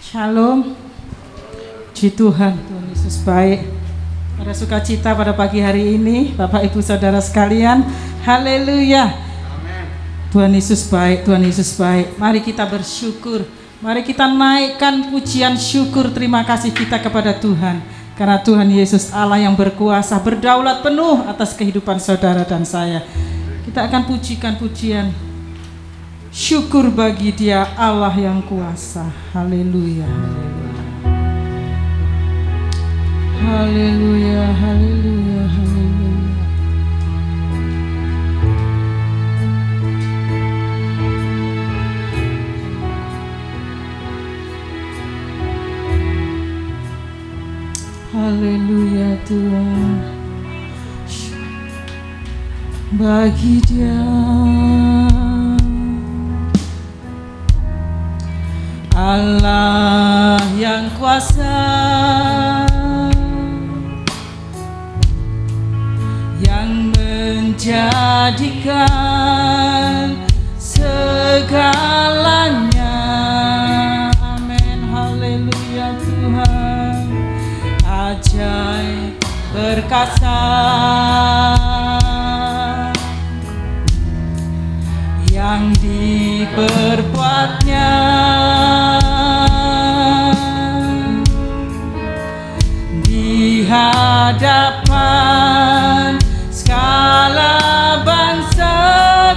Shalom, puji Tuhan, Tuhan Yesus baik. Pada sukacita pada pagi hari ini, Bapak Ibu Saudara sekalian, haleluya. Tuhan Yesus baik, Tuhan Yesus baik. Mari kita bersyukur, mari kita naikkan pujian syukur terima kasih kita kepada Tuhan. Karena Tuhan Yesus Allah yang berkuasa, berdaulat penuh atas kehidupan saudara dan saya. Kita akan pujikan pujian syukur bagi Dia Allah yang kuasa. Haleluya. Haleluya, haleluya, haleluya. Haleluya Tuhan. Bagi Dia Allah yang kuasa, yang menjadikan segalanya. Amin, haleluya Tuhan. Ajaib perkasa, yang diperbuatnya di hadapan segala bangsa.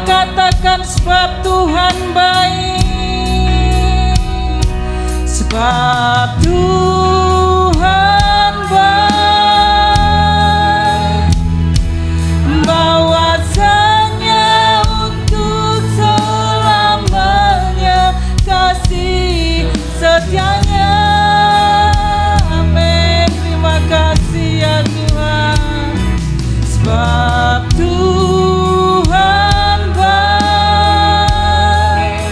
Katakan sebab Tuhan baik, sebab Tuhan baik, bahwasanya untuk selamanya kasih setianya. Amin, terima kasih ya Tuhan. Sebab Tuhan baik,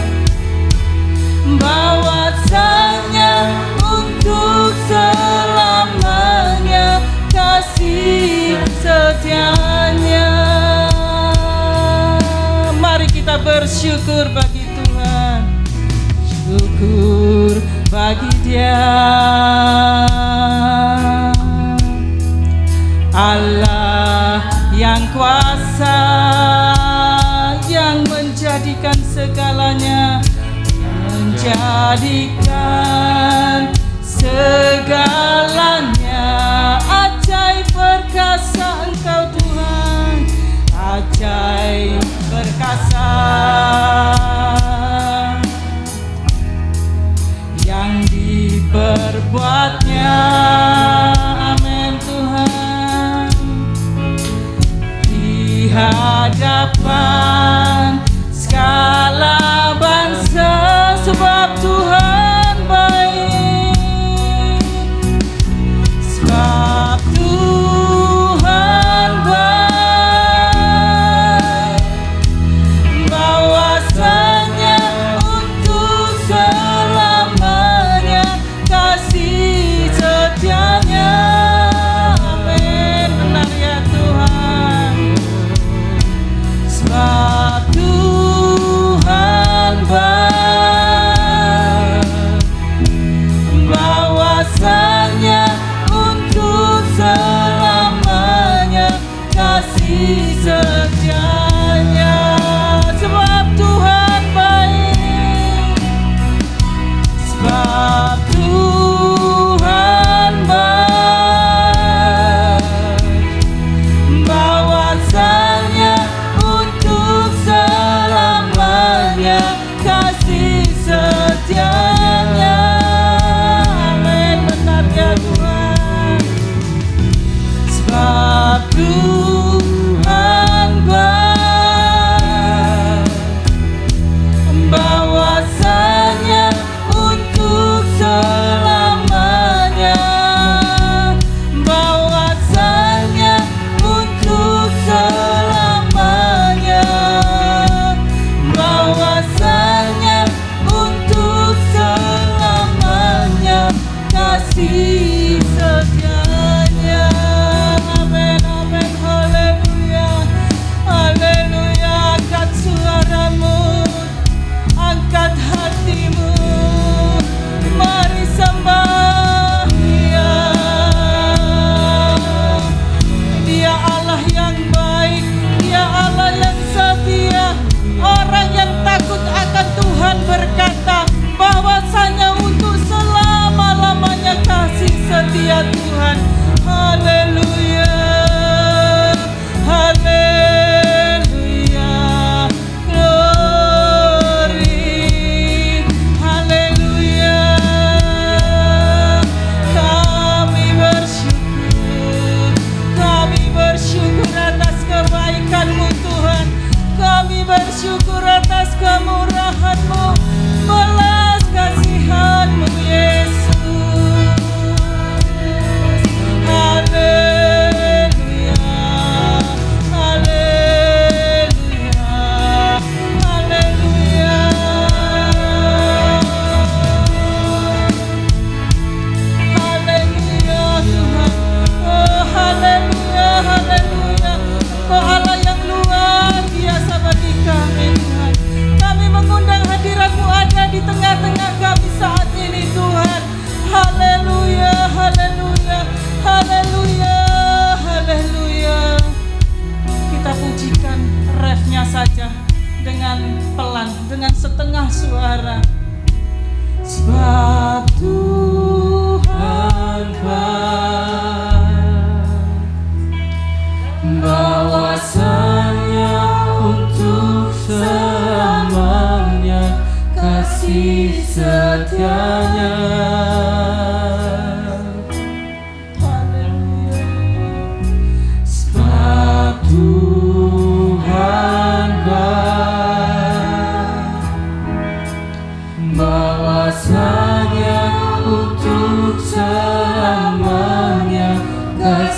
bahwasanya untuk selamanya kasih setianya. Mari kita bersyukur bagi Tuhan, syukur bagi Dia Allah yang kuasa, yang menjadikan segalanya, menjadikan segalanya. Ajaib perkasa Engkau Tuhan, ajaib perkasa, yang diperbuatnya. Amin Tuhan, di hadapan segala bangsa. Sebab Tuhan baik, sebab Tuhan baik, bahwasanya untuk selamanya kasih setianya. Amin, benar ya Tuhan. Sebab Tuhan baik, bahwasanya untuk selamanya kasih setianya. Sebab Tuhan baik, sebab Tuhan baik, bahwasanya untuk selamanya kasih setianya. Amin, benar ya Tuhan. Sebab Tuhan baik,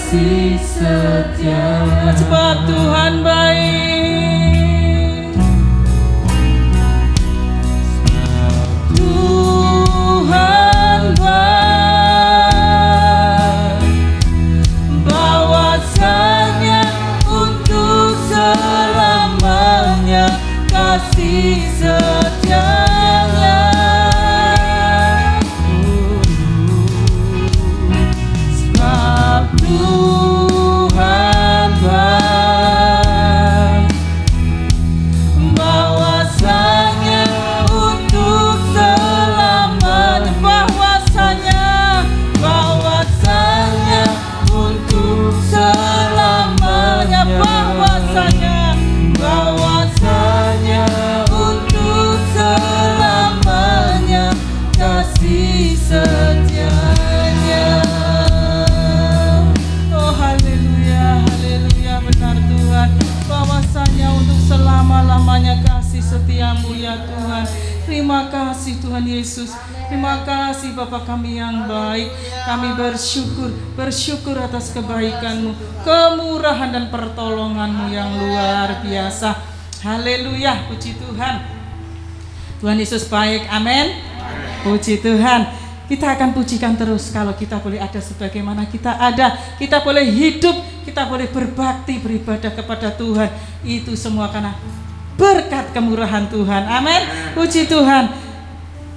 kasih setia-Nya. Sebab Tuhan baik, Tuhan baik, bahwasanya untuk selamanya kasih setia-Nya. Sebab Tuhan baik, bahwasanya untuk selamanya, bahwasanya untuk selamanya, bahwasanya untuk selamanya kasih setia-Nya. Oh haleluya, haleluya, benar Tuhan, bahwasanya untuk selama-lamanya kasih setia-Mu ya Tuhan. Terima kasih Tuhan Yesus. Terima kasih Bapa kami yang baik. Kami bersyukur atas kebaikan-Mu, kemurahan dan pertolongan-Mu yang luar biasa. Haleluya, puji Tuhan. Tuhan Yesus baik, amin. Puji Tuhan. Kita akan pujikan terus kalau kita boleh ada sebagaimana kita ada. Kita boleh hidup, kita boleh berbakti, beribadah kepada Tuhan. Itu semua karena berkat kemurahan Tuhan, amin. Puji Tuhan.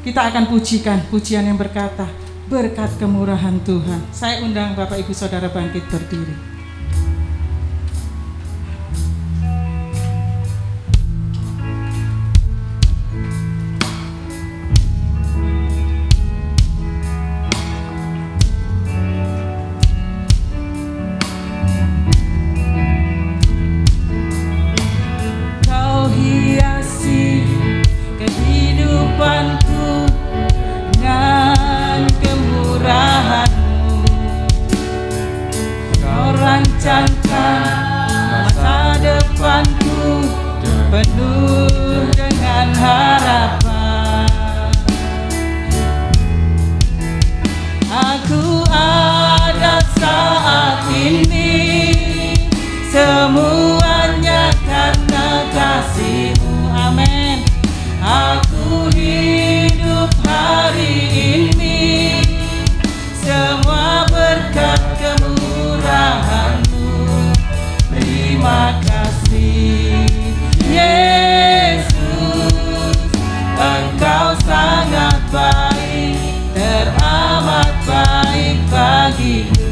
Kita akan pujikan pujian yang berkata berkat kemurahan Tuhan. Saya undang Bapak Ibu Saudara bangkit berdiri. Kau hiasi kehidupanku dengan kemurahan-Mu. Kau rancangkan masa depanku penuh dengan harapan. Aku ada saat ini, semuanya karena kasih-Mu, amin. Aku hidup hari ini, semua berkat kemurahan-Mu. Terima kasih Yesus, Engkau sangat baik, teramat baik bagiku.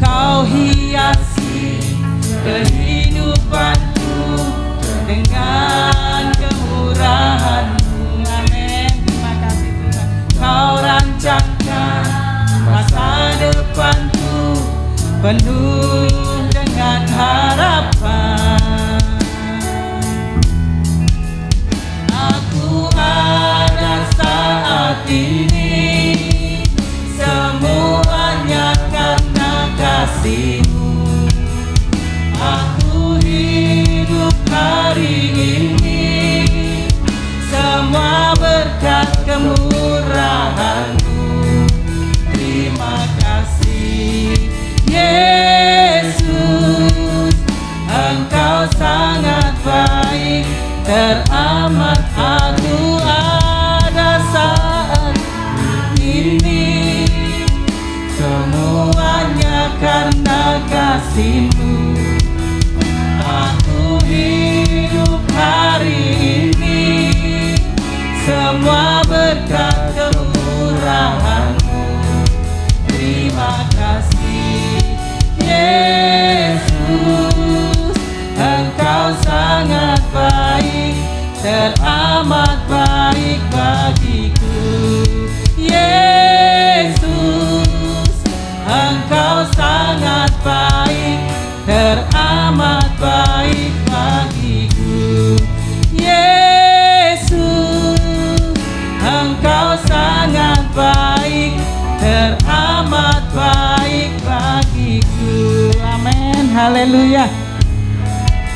Kau hiasi kehidupanku dengan kemurahan-Mu, amin. Terima kasih Tuhan. Kau rancangkan masa depanku penuh dengan harapan. Aku ada saat ini, semuanya karena kasih-Mu. Aku hidup hari ini, semua berkat kemurahan-Mu. Terima kasih Yesus, Engkau sangat baik, teramat. Aku ada saat ini, semuanya karena kasih-Mu. Aku hidup hari ini, semua berkat kemurahan-Mu. Terima kasih Yesus, Engkau sangat baik, teramat baik bagiku. Yesus, Engkau sangat baik, teramat baik bagiku. Yesus, Engkau sangat baik, teramat baik bagiku. Amin. Haleluya.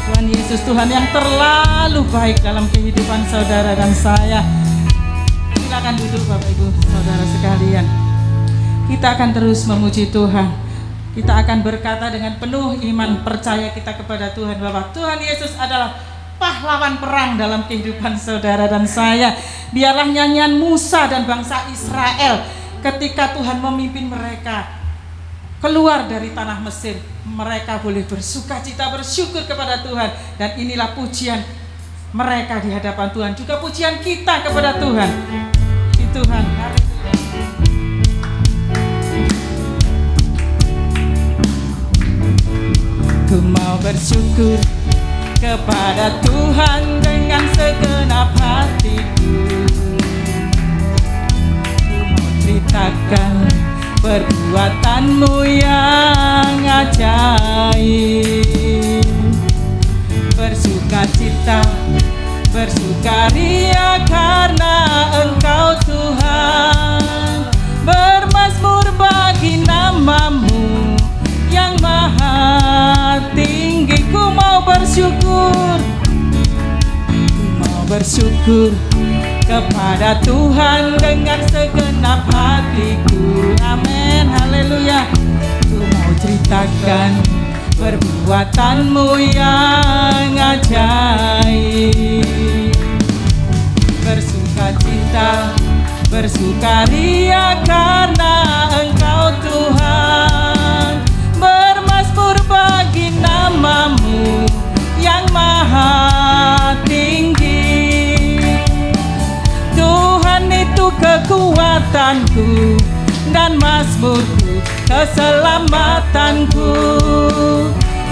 Tuhan Yesus Yesus, Tuhan yang terlalu baik dalam kehidupan saudara dan saya. Silakan duduk Bapak Ibu Saudara sekalian. Kita akan terus memuji Tuhan. Kita akan berkata dengan penuh iman percaya kita kepada Tuhan bahwa Tuhan Yesus adalah pahlawan perang dalam kehidupan saudara dan saya. Biarlah nyanyian Musa dan bangsa Israel ketika Tuhan memimpin mereka keluar dari tanah Mesir, mereka boleh bersuka cita, bersyukur kepada Tuhan. Dan inilah pujian mereka di hadapan Tuhan, juga pujian kita kepada Tuhan. Di Tuhan, ku mau bersyukur kepada Tuhan dengan segenap hatiku. Ku mau ceritakan perbuatanmu yang ajaib. Bersuka cita, bersukaria karena Engkau Tuhan. Bermazmur bagi namamu yang maha tinggi. Ku mau bersyukur, ku mau bersyukur kepada Tuhan dengan segenap hatiku. Amin, haleluya. Ku mau ceritakan perbuatanmu yang ajaib. Bersuka cita, bersukaria karena Engkau Tuhan. Bermazmur bagi namamu yang maha tinggi. Tuhan itu kekuatanku dan mazmurku, keselamatanku.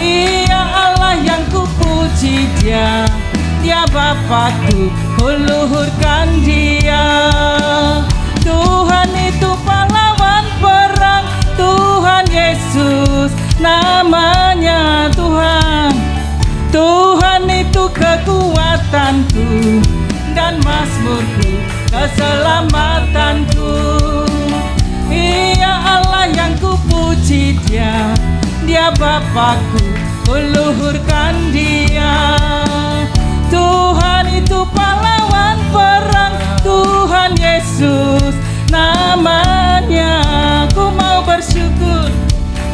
Ia Allah yang kupuji Dia, Dia Bapakku, kuluhurkan Dia. Tuhan itu pahlawan perang, Tuhan Yesus namanya Tuhan. Tuhan itu kekuatanku dan mazmurku, keselamatanku. Ia Allah yang kupuji Dia, Dia Bapakku, kuluhurkan Dia. Tuhan itu pahlawan perang, Tuhan Yesus namanya. Ku mau bersyukur,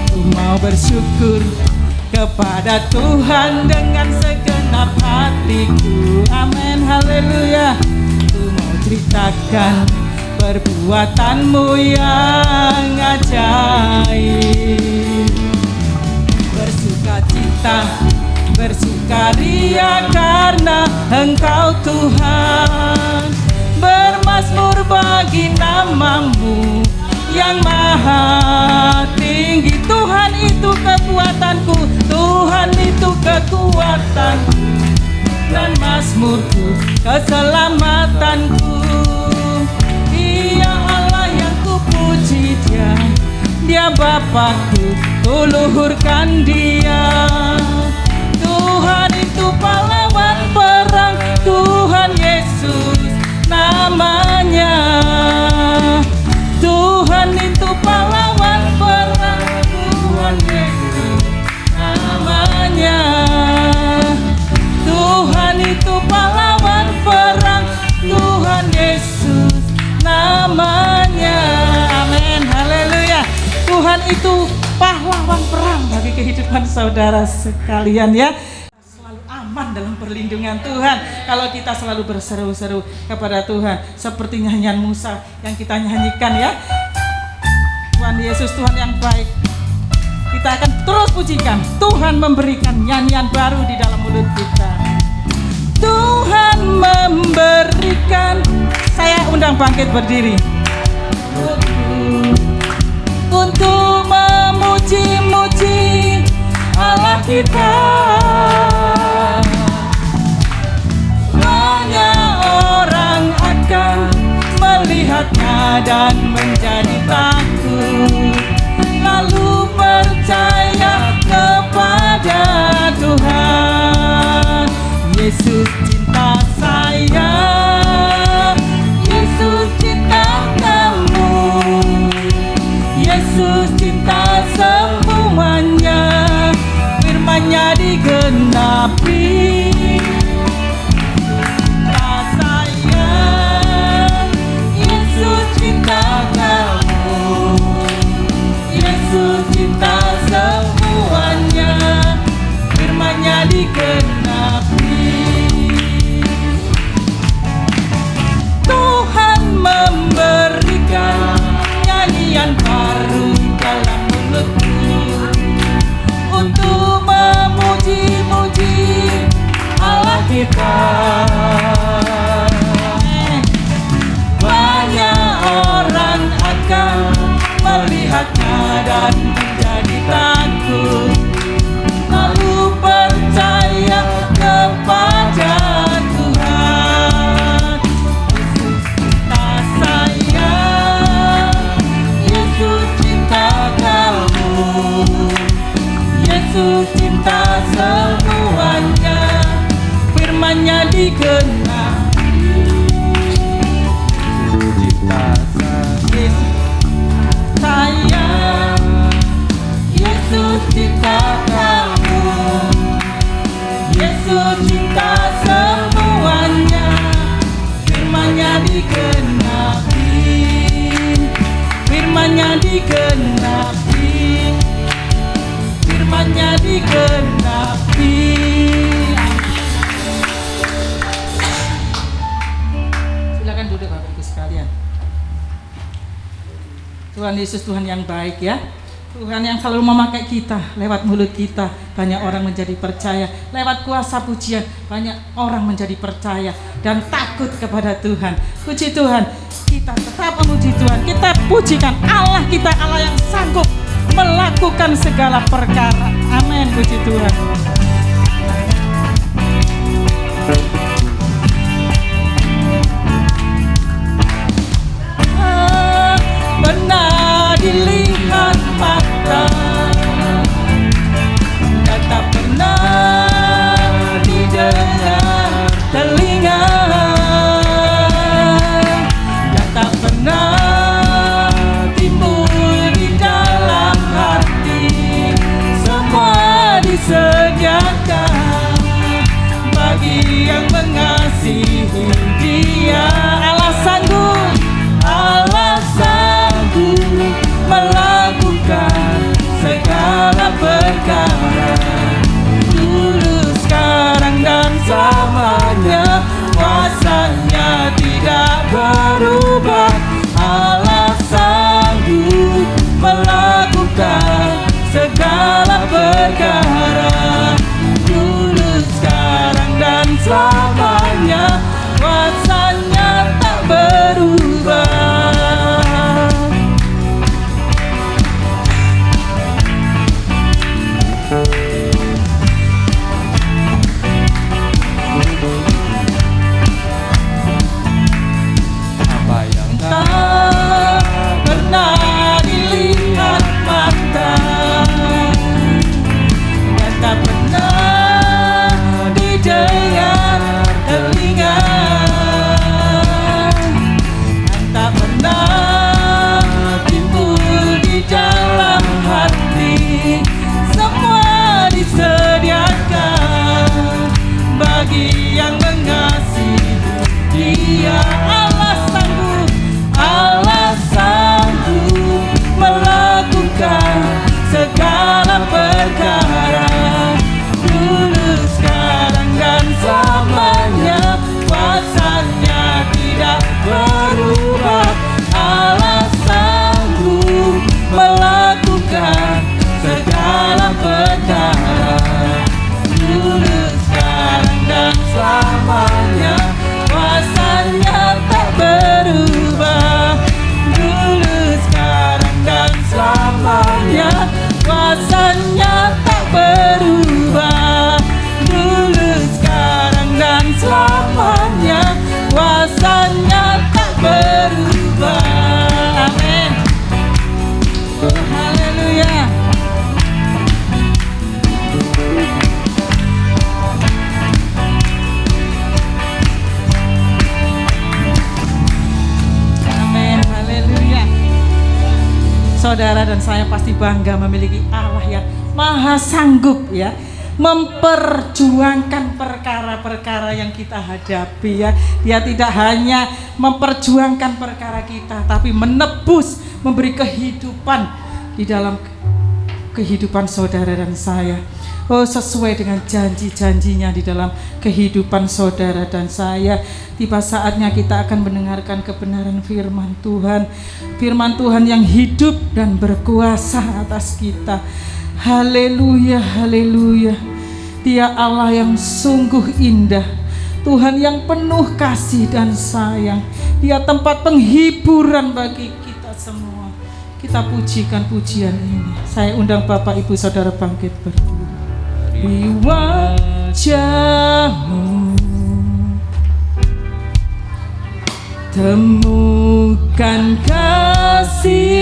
ku mau bersyukur kepada Tuhan dengan segenap hatiku. Amin, haleluya. Ku mau ceritakan perbuatanmu yang ajaib. Bersuka cita, bersukaria karena Engkau Tuhan. Bermazmur bagi namamu yang maha tinggi. Tuhan itu kekuatanku, Tuhan itu kekuatanku dan mazmurku, keselamatanku. Ia Allah yang kupuji Dia, Dia Bapakku, kuluhurkan Dia. Tuhan itu pahlawan perang, Tuhan Yesus namanya. Tuhan itu pahlawan perang, Tuhan Yesus namanya. Tuhan itu pahlawan perang, Tuhan Yesus namanya. Amin, haleluya. Tuhan itu pahlawan perang bagi kehidupan saudara sekalian ya. Selalu aman dalam perlindungan Tuhan kalau kita selalu berseru-seru kepada Tuhan, seperti nyanyian Musa yang kita nyanyikan ya. Tuhan Yesus, Tuhan yang baik. Kita akan terus pujikan. Tuhan memberikan nyanyian baru di dalam mulut kita. Tuhan memberikan. Saya undang bangkit berdiri untuk memuji-muji Allah kita. Banyak orang akan melihatnya dan menjadi takut, lalu percaya kepada Tuhan. Yesus cinta saya, Yesus cinta kamu, Yesus semuanya, firman-Nya digenapi. digenapi. Yesus cinta kamu, Yesus cinta semuanya. Firman-Nya digenapi, Firman-Nya digenapi, Firman-Nya digenapi. Silakan duduk Bapak Ibu sekalian. Tuhan Yesus Tuhan yang baik ya. Tuhan yang selalu memakai kita, lewat mulut kita banyak orang menjadi percaya, lewat kuasa pujian banyak orang menjadi percaya dan takut kepada Tuhan. Puji Tuhan, kita tetap memuji Tuhan, kita pujikan Allah kita, Allah yang sanggup melakukan segala perkara. Amin, puji Tuhan. Benar dilihat mata dan tak pernah didengar telinga, dan tak pernah timbul di dalam hati. Semua disediakan bagi yang mengasihi Dia. Allah sanggup, Allah sanggup melakukan segala perkara, dulu, sekarang dan selamanya. Kuasa-Nya tidak berubah. Allah sanggup melakukan segala perkara, dulu, sekarang dan selamanya. Kuasa-Nya tak berubah. Apa yang tak pernah dilihat mata dan tak pernah didengar telinga, dan tak pernah timbul di dalam hati. Semua disediakan bagi yang mengasihi Dia. Allah sanggup, Allah sanggup melakukan segala perkara, dulu, sekarang dan selamanya. Kuasa-Nya tidak berubah. Allah sanggup melakukan segala perkara, dulu, sekarang dan selamanya. Kuasa-Nya tak berubah, dulu, sekarang dan selamanya. Kuasa-Nya tak berubah, dulu, sekarang dan selamanya. Kuasa-Nya tak berubah. Amin. Haleluya. Amin. Haleluya. Saudara dan saya pasti bangga memiliki Allah yang maha sanggup ya, memperjuangkan perkara-perkara yang kita hadapi ya. Dia tidak hanya memperjuangkan perkara kita, tapi menebus, memberi kehidupan di dalam kehidupan saudara dan saya. Oh, sesuai dengan janji-janjinya di dalam kehidupan saudara dan saya. Tiba saatnya kita akan mendengarkan kebenaran firman Tuhan. Firman Tuhan yang hidup dan berkuasa atas kita. Haleluya, haleluya. Dia Allah yang sungguh indah, Tuhan yang penuh kasih dan sayang. Dia tempat penghiburan bagi kita semua. Kita pujikan pujian ini. Saya undang Bapak Ibu Saudara bangkit berdiri. Di wajah-Mu temukan kasih-Mu.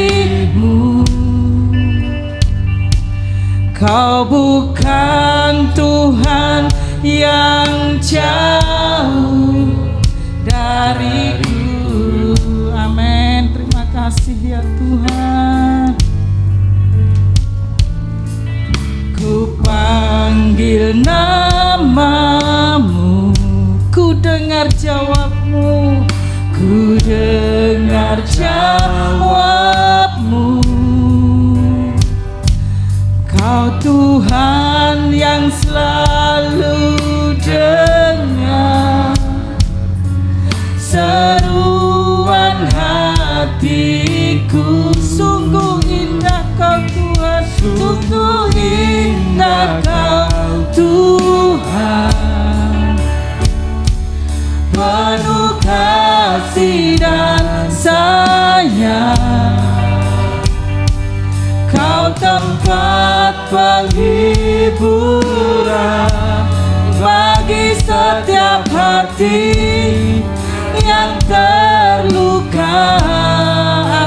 Kau bukan Tuhan yang jauh dariku. Amin. Terima kasih ya Tuhan. Ku panggil namamu, ku dengar jawabmu, ku dengar jawabmu. Kau Tuhan yang selalu dengar seruan hatiku. Sungguh indah Kau Tuhan, sungguh indah Kau Tuhan, penuh kasih dan sayang. Kau tempat penghiburan bagi setiap hati yang terluka.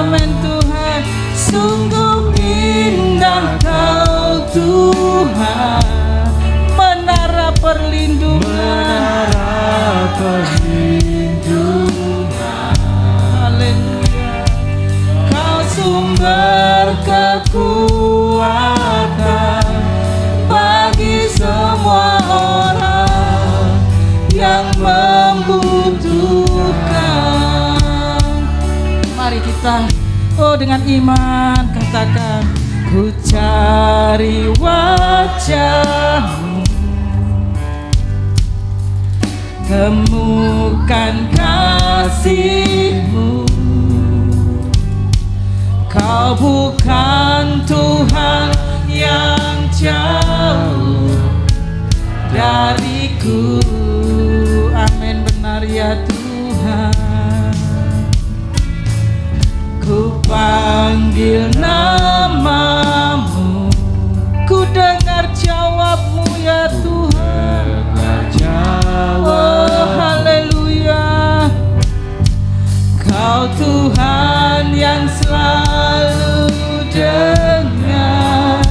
Amin Tuhan. Sungguh indah Kau Tuhan, menara perlindungan. Haleluya. Kau sumber kekuatan bagi semua orang yang membutuhkan. Mari kita dengan iman katakan, ku cari wajah-Mu, temukan kasih-Mu. Kau bukan Tuhan yang jauh dariku. Amin, benar ya Tuhan. Ku panggil namamu, ku dengar jawabmu ya Tuhan. Oh haleluya. Kau Tuhan yang selalu dengar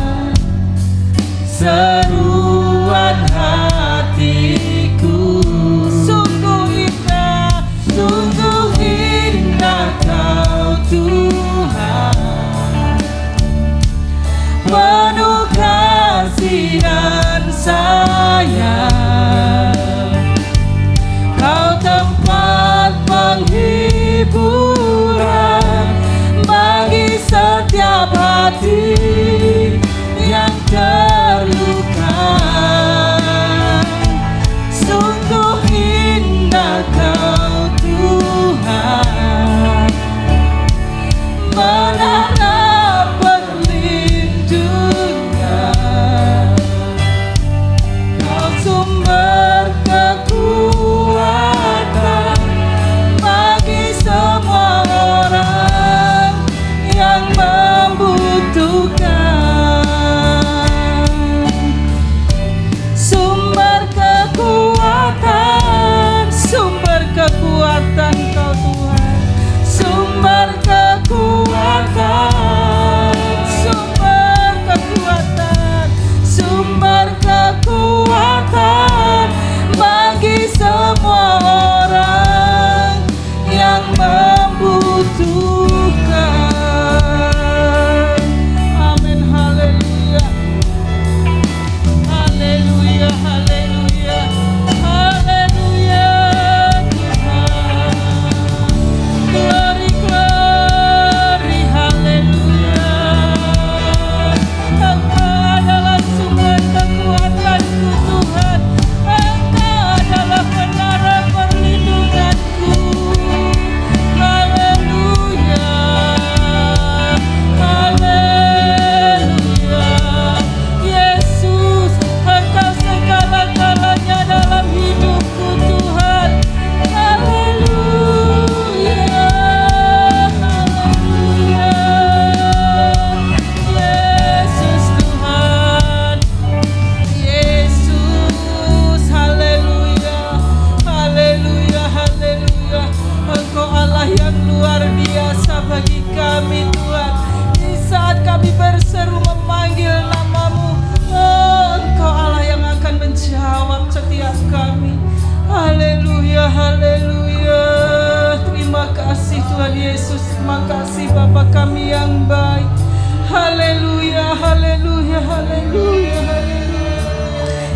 haleluya,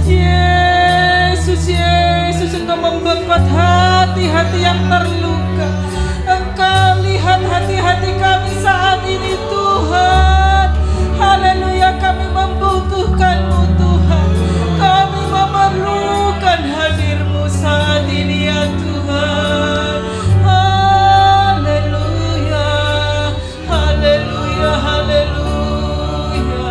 Yesus, Yesus, Engkau membuat hati-hati yang terluka. Engkau lihat hati-hati kami saat ini Tuhan. Haleluya, kami membutuhkan-Mu Tuhan. Kami memerlukan hadir-Mu saat ini ya Tuhan. Haleluya, haleluya, haleluya.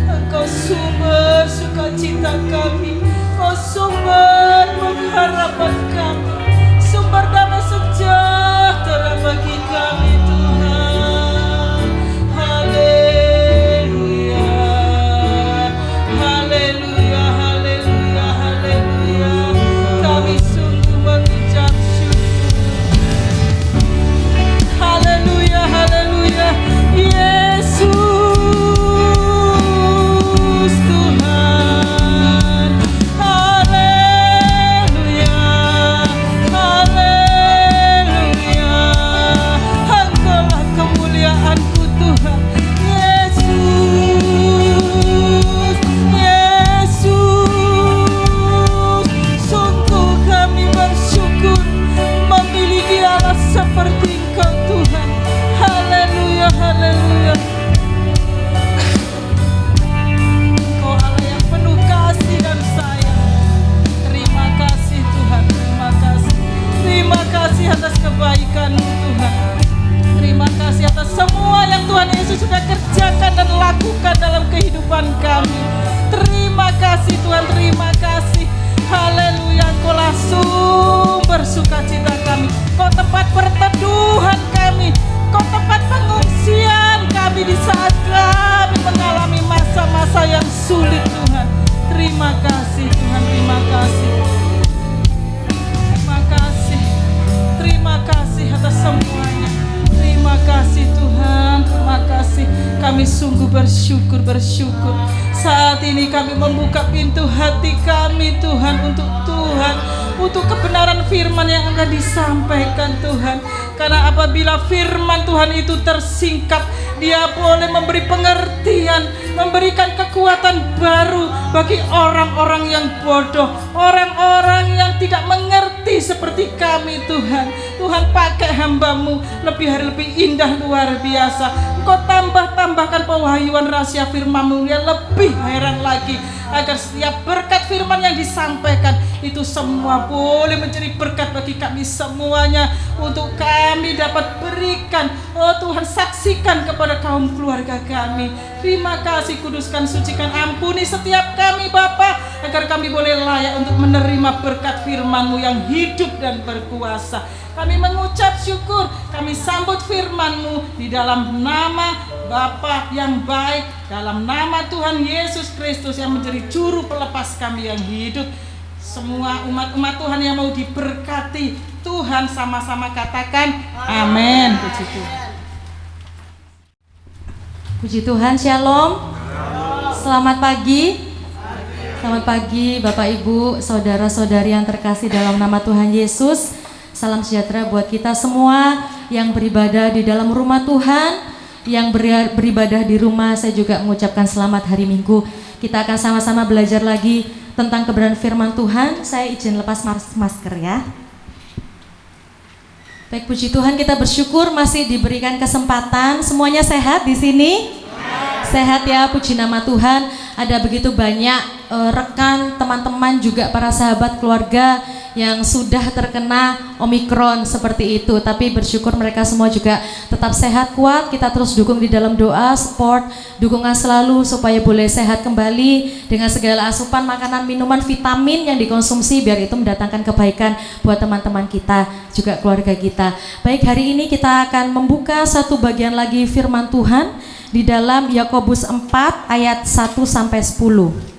Engkau sumber sukacita kami, Engkau sumber pengharapan kami, sumber damai sejahtera bagi kami Tuhan. Haleluya, haleluya, haleluya, haleluya. Kami sungguh mengucap syukur. Haleluya, haleluya, Yesus Tuhan. Haleluya, haleluya. Engkaulah kemuliaanku Tuhan. Yesus, Yesus. Sungguh kami bersyukur memiliki Allah seperti Engkau Tuhan. Haleluya, haleluya. Engkau Allah yang penuh kasih dan sayang. Terima kasih Tuhan, terima kasih. Terima kasih atas kebaikan-Mu Tuhan. Terima kasih atas semua yang Tuhan Yesus sudah kerjakan dan lakukan dalam kehidupan kami. Terima kasih Tuhan, terima kasih. Haleluya, Engkaulah sumber sukacita kami. Kau tempat perteduhan kami, Kau tempat pengungsian kami di saat kami mengalami masa-masa yang sulit Tuhan. Terima kasih Tuhan, terima kasih. Terima kasih, terima kasih atas semuanya. Terima kasih Tuhan, terima kasih. Kami sungguh bersyukur. Saat ini kami membuka pintu hati kami Tuhan, untuk kebenaran firman yang akan disampaikan Tuhan. Karena apabila firman Tuhan itu tersingkap, Dia boleh memberi pengertian, memberikan kekuatan baru bagi orang-orang yang bodoh, orang-orang yang tidak mengerti seperti kami Tuhan. Tuhan, pakai hamba-Mu lebih hari lebih indah luar biasa. Engkau tambahkan pewahyuan rahasia firman-Mu yang lebih heran lagi, agar setiap berkat firman yang disampaikan itu semua boleh menjadi berkat bagi kami semuanya, untuk kami dapat berikan, oh Tuhan, saksikan kepada kaum keluarga kami. Terima kasih, kuduskan, sucikan, ampuni setiap kami Bapa, agar kami boleh layak untuk menerima berkat firman-Mu yang hidup dan berkuasa. Kami mengucap syukur, kami sambut firman-Mu di dalam nama Bapa yang baik, dalam nama Tuhan Yesus Kristus yang menjadi juru pelepas kami yang hidup. Semua umat-umat Tuhan yang mau diberkati Tuhan sama-sama katakan amin. Puji Tuhan. Puji Tuhan, shalom. Selamat pagi. Selamat pagi Bapak Ibu, saudara-saudari yang terkasih dalam nama Tuhan Yesus. Salam sejahtera buat kita semua yang beribadah di dalam rumah Tuhan, yang beribadah di rumah. Saya juga mengucapkan selamat hari Minggu. Kita akan sama-sama belajar lagi tentang kebenaran firman Tuhan. Saya izin lepas masker ya. Baik, puji Tuhan, kita bersyukur masih diberikan kesempatan. Semuanya sehat di sini? Sehat ya, puji nama Tuhan. Ada begitu banyak rekan, teman-teman, juga para sahabat keluarga yang sudah terkena Omikron seperti itu. Tapi bersyukur mereka semua juga tetap sehat, kuat. Kita terus dukung di dalam doa, support, dukungan selalu supaya boleh sehat kembali dengan segala asupan makanan, minuman, vitamin yang dikonsumsi, biar itu mendatangkan kebaikan buat teman-teman kita, juga keluarga kita. Baik, hari ini kita akan membuka satu bagian lagi firman Tuhan di dalam Yakobus 4 ayat 1 sampai 10.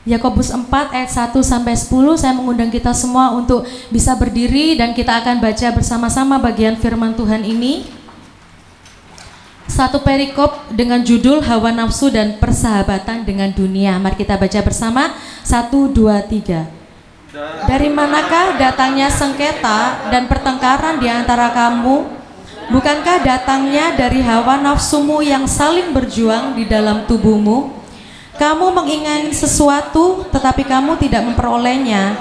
Yakobus 4 ayat 1 sampai 10. Saya mengundang kita semua untuk bisa berdiri dan kita akan baca bersama-sama bagian firman Tuhan ini. Satu perikop dengan judul hawa nafsu dan persahabatan dengan dunia. Mari kita baca bersama. 1, 2, 3. Dari manakah datangnya sengketa dan pertengkaran di antara kamu? Bukankah datangnya dari hawa nafsumu yang saling berjuang di dalam tubuhmu? Kamu mengingini sesuatu tetapi kamu tidak memperolehnya.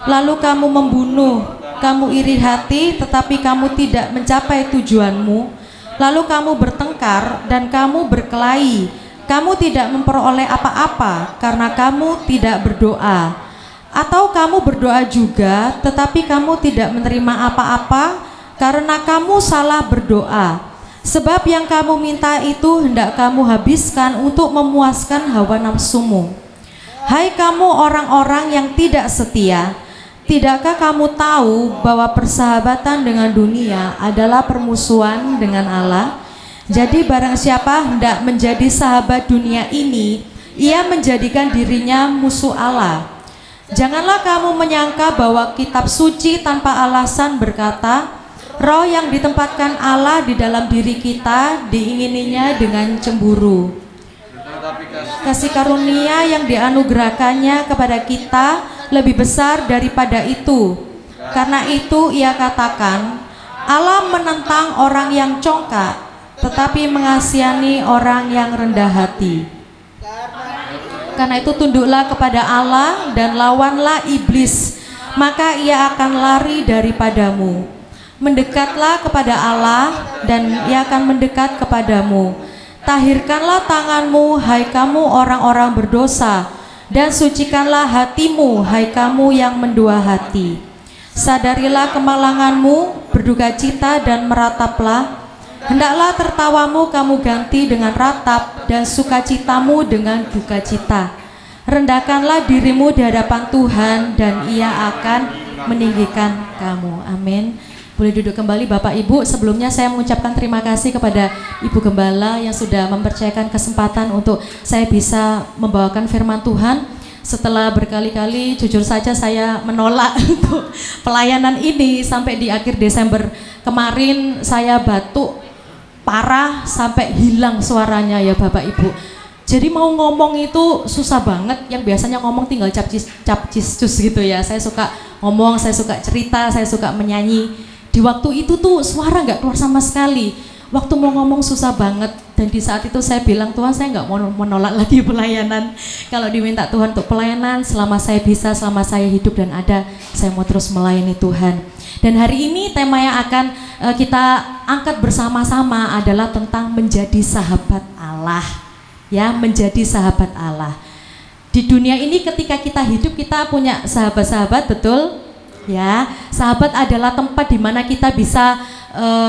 Lalu kamu membunuh, kamu iri hati tetapi kamu tidak mencapai tujuanmu. Lalu kamu bertengkar dan kamu berkelahi. Kamu tidak memperoleh apa-apa karena kamu tidak berdoa. Atau kamu berdoa juga tetapi kamu tidak menerima apa-apa karena kamu salah berdoa. Sebab yang kamu minta itu hendak kamu habiskan untuk memuaskan hawa nafsumu. Hai kamu orang-orang yang tidak setia, tidakkah kamu tahu bahwa persahabatan dengan dunia adalah permusuhan dengan Allah? Jadi barang siapa hendak menjadi sahabat dunia ini, ia menjadikan dirinya musuh Allah. Janganlah kamu menyangka bahwa kitab suci tanpa alasan berkata, roh yang ditempatkan Allah di dalam diri kita diingininya dengan cemburu. Kasih karunia yang dianugerahkannya kepada kita lebih besar daripada itu. Karena itu ia katakan, Allah menentang orang yang congkak, tetapi mengasihani orang yang rendah hati. Karena itu tunduklah kepada Allah dan lawanlah iblis, maka ia akan lari daripadamu. Mendekatlah kepada Allah dan ia akan mendekat kepadamu. Tahirkanlah tanganmu, hai kamu orang-orang berdosa, dan sucikanlah hatimu, hai kamu yang mendua hati. Sadarilah kemalanganmu, berduka cita dan merataplah. Hendaklah tertawamu kamu ganti dengan ratap dan sukacitamu dengan duka cita. Rendahkanlah dirimu di hadapan Tuhan dan ia akan meninggikan kamu. Amin. Boleh duduk kembali Bapak Ibu. Sebelumnya saya mengucapkan terima kasih kepada Ibu Gembala yang sudah mempercayakan kesempatan untuk saya bisa membawakan firman Tuhan. Setelah berkali-kali jujur saja saya menolak untuk pelayanan ini. Sampai di akhir Desember kemarin saya batuk parah sampai hilang suaranya ya Bapak Ibu. Jadi mau ngomong itu susah banget. Yang biasanya ngomong tinggal capcis gitu ya. Saya suka ngomong, saya suka cerita, saya suka menyanyi. Di waktu itu tuh suara nggak keluar sama sekali. Waktu mau ngomong susah banget. Dan di saat itu saya bilang, Tuhan saya nggak mau menolak lagi pelayanan. Kalau diminta Tuhan untuk pelayanan, selama saya bisa, selama saya hidup dan ada, saya mau terus melayani Tuhan. Dan hari ini tema yang akan kita angkat bersama-sama adalah tentang menjadi sahabat Allah. Ya, menjadi sahabat Allah. Di dunia ini ketika kita hidup kita punya sahabat-sahabat, betul? Ya, sahabat adalah tempat di mana kita bisa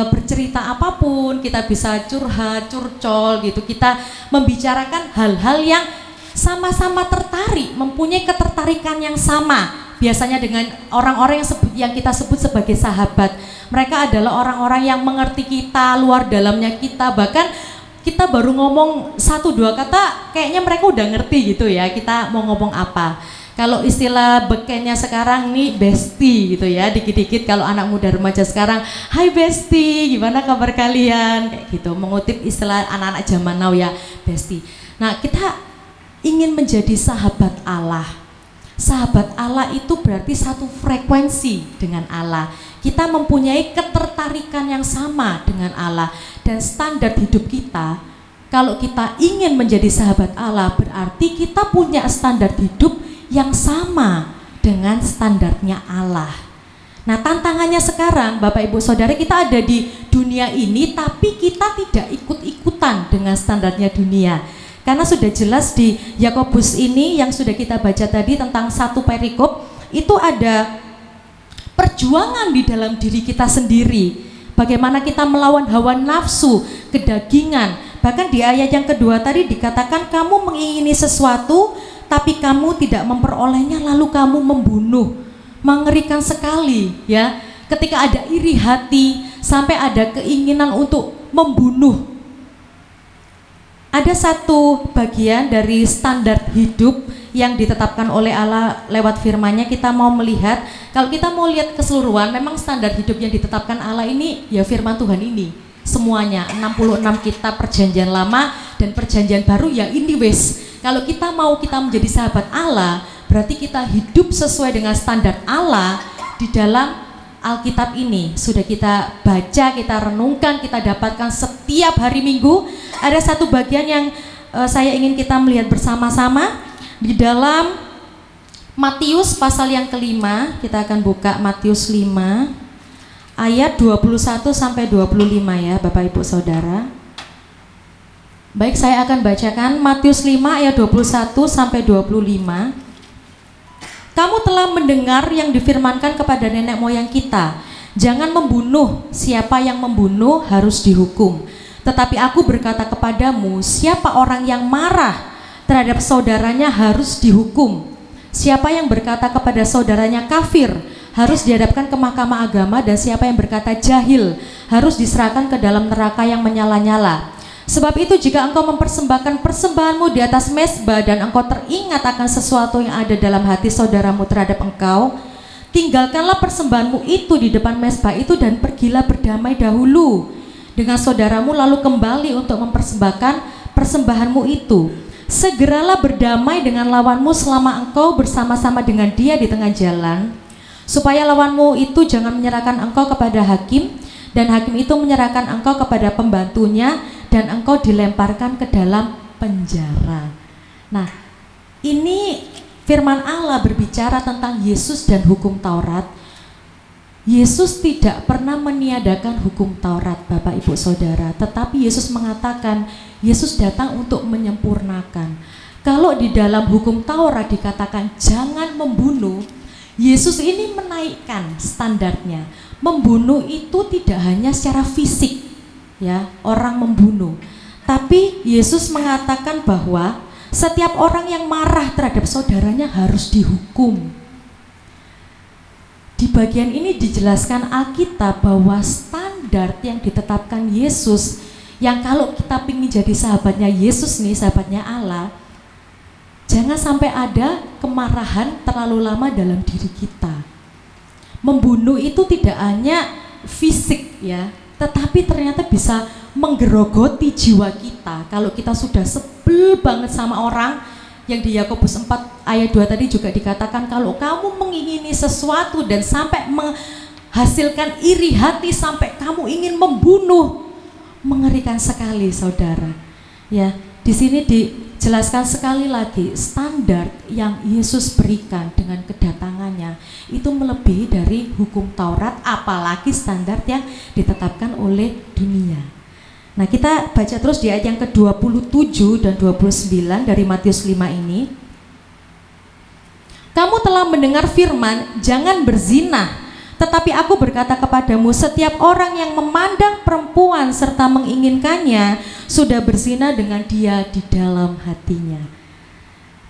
bercerita apapun, kita bisa curhat, curcol gitu. Kita membicarakan hal-hal yang sama-sama tertarik, mempunyai ketertarikan yang sama. Biasanya dengan orang-orang yang kita sebut sebagai sahabat. Mereka adalah orang-orang yang mengerti kita, luar dalamnya kita. Bahkan kita baru ngomong 1-2 kata, kayaknya mereka udah ngerti gitu ya, kita mau ngomong apa. Kalau istilah bekennya sekarang nih bestie gitu ya, dikit-dikit kalau anak muda remaja sekarang, hai bestie, gimana kabar kalian? Kayak gitu, mengutip istilah anak-anak zaman now ya, bestie. Nah, kita ingin menjadi sahabat Allah. Sahabat Allah itu berarti satu frekuensi dengan Allah. Kita mempunyai ketertarikan yang sama dengan Allah. Dan standar hidup kita, kalau kita ingin menjadi sahabat Allah, berarti kita punya standar hidup yang sama dengan standarnya Allah. Nah, tantangannya sekarang Bapak Ibu Saudara, kita ada di dunia ini tapi kita tidak ikut-ikutan dengan standarnya dunia. Karena sudah jelas di Yakobus ini yang sudah kita baca tadi tentang satu perikop, itu ada perjuangan di dalam diri kita sendiri. Bagaimana kita melawan hawa nafsu, kedagingan. Bahkan di ayat yang kedua tadi dikatakan kamu mengingini sesuatu tapi kamu tidak memperolehnya lalu kamu membunuh. Mengerikan sekali ya. Ketika ada iri hati sampai ada keinginan untuk membunuh. Ada satu bagian dari standar hidup yang ditetapkan oleh Allah lewat firman-Nya. Kita mau melihat, kalau kita mau lihat keseluruhan, memang standar hidup yang ditetapkan Allah ini ya firman Tuhan ini semuanya, 66 kitab perjanjian lama dan perjanjian baru ya ini wes. Kalau kita menjadi sahabat Allah, berarti kita hidup sesuai dengan standar Allah di dalam Alkitab ini sudah kita baca, kita renungkan, kita dapatkan setiap hari Minggu. Ada satu bagian yang saya ingin kita melihat bersama-sama di dalam Matius pasal yang kelima. Kita akan buka Matius 5 ayat 21 sampai 25 ya Bapak Ibu Saudara. Baik, saya akan bacakan Matius 5 ayat 21 sampai 25. Kamu telah mendengar yang difirmankan kepada nenek moyang kita, jangan membunuh, siapa yang membunuh harus dihukum. Tetapi aku berkata kepadamu, siapa orang yang marah terhadap saudaranya harus dihukum. Siapa yang berkata kepada saudaranya kafir harus dihadapkan ke mahkamah agama, dan siapa yang berkata jahil harus diserahkan ke dalam neraka yang menyala-nyala. Sebab itu jika engkau mempersembahkan persembahanmu di atas mezbah dan engkau teringat akan sesuatu yang ada dalam hati saudaramu terhadap engkau, tinggalkanlah persembahanmu itu di depan mezbah itu dan pergilah berdamai dahulu dengan saudaramu, lalu kembali untuk mempersembahkan persembahanmu itu. Segeralah berdamai dengan lawanmu selama engkau bersama-sama dengan dia di tengah jalan, supaya lawanmu itu jangan menyerahkan engkau kepada hakim, dan hakim itu menyerahkan engkau kepada pembantunya, dan engkau dilemparkan ke dalam penjara. Nah, ini firman Allah berbicara tentang Yesus dan hukum Taurat. Yesus tidak pernah meniadakan hukum Taurat, Bapak Ibu Saudara, tetapi Yesus mengatakan Yesus datang untuk menyempurnakan. Kalau di dalam hukum Taurat dikatakan jangan membunuh, Yesus ini menaikkan standarnya. Membunuh itu tidak hanya secara fisik, ya, orang membunuh, tapi Yesus mengatakan bahwa setiap orang yang marah terhadap saudaranya harus dihukum. Di bagian ini dijelaskan Alkitab bahwa standar yang ditetapkan Yesus, yang kalau kita ingin jadi sahabatnya Yesus nih, sahabatnya Allah, jangan sampai ada kemarahan terlalu lama dalam diri kita. Membunuh itu tidak hanya fisik ya, tetapi ternyata bisa menggerogoti jiwa kita. Kalau kita sudah sebel banget sama orang, yang di Yakobus 4 ayat 2 tadi juga dikatakan, kalau kamu mengingini sesuatu dan sampai menghasilkan iri hati sampai kamu ingin membunuh, mengerikan sekali saudara. Ya, di sini dijelaskan sekali lagi standar yang Yesus berikan dengan kedatangannya itu melebihi dari hukum Taurat, apalagi standar yang ditetapkan oleh dunia. Nah, kita baca terus di ayat yang ke-27 dan 29 dari Matius 5 ini. Kamu telah mendengar firman, jangan berzina. Tetapi aku berkata kepadamu, setiap orang yang memandang perempuan serta menginginkannya sudah berzina dengan dia di dalam hatinya.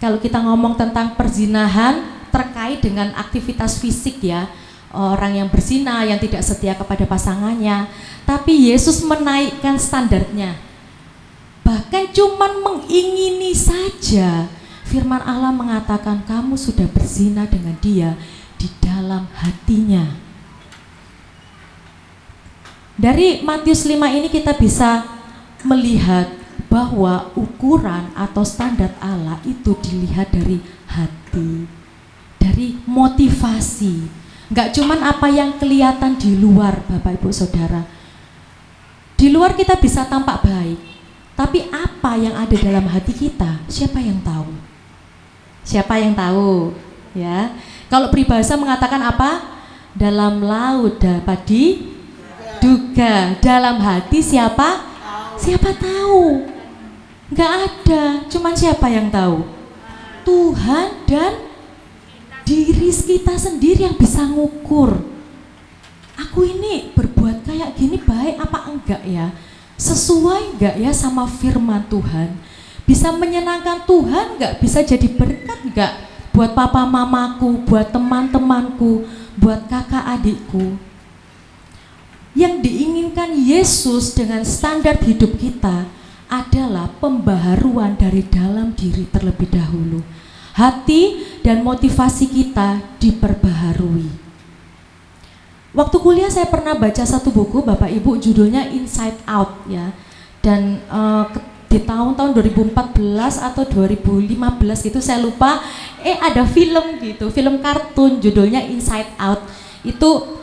Kalau kita ngomong tentang perzinahan terkait dengan aktivitas fisik ya, orang yang berzina, yang tidak setia kepada pasangannya, tapi Yesus menaikkan standarnya. Bahkan cuman mengingini saja, firman Allah mengatakan kamu sudah berzina dengan dia di dalam hatinya. Dari Matius 5 ini kita bisa melihat bahwa ukuran atau standar Allah itu dilihat dari hati, dari motivasi. Enggak cuman apa yang kelihatan di luar, Bapak Ibu Saudara. Di luar kita bisa tampak baik, tapi apa yang ada dalam hati kita, siapa yang tahu? Siapa yang tahu? Ya. Kalau peribahasa mengatakan apa? Dalam laut dapat diduga, dalam hati siapa? Siapa tahu? Enggak ada, cuman siapa yang tahu? Tuhan dan diri kita sendiri yang bisa ngukur. Aku ini berbuat kayak gini baik apa enggak ya? Sesuai enggak ya sama firman Tuhan? Bisa menyenangkan Tuhan enggak? Bisa jadi berkat enggak? Buat papa mamaku, buat teman-temanku, buat kakak adikku. Yang diinginkan Yesus dengan standar hidup kita adalah pembaharuan dari dalam diri terlebih dahulu. Hati dan motivasi kita diperbaharui. Waktu kuliah saya pernah baca satu buku Bapak Ibu, judulnya Inside Out ya. Dan di tahun-tahun 2014 atau 2015 gitu saya lupa, ada film gitu, film kartun judulnya Inside Out. Itu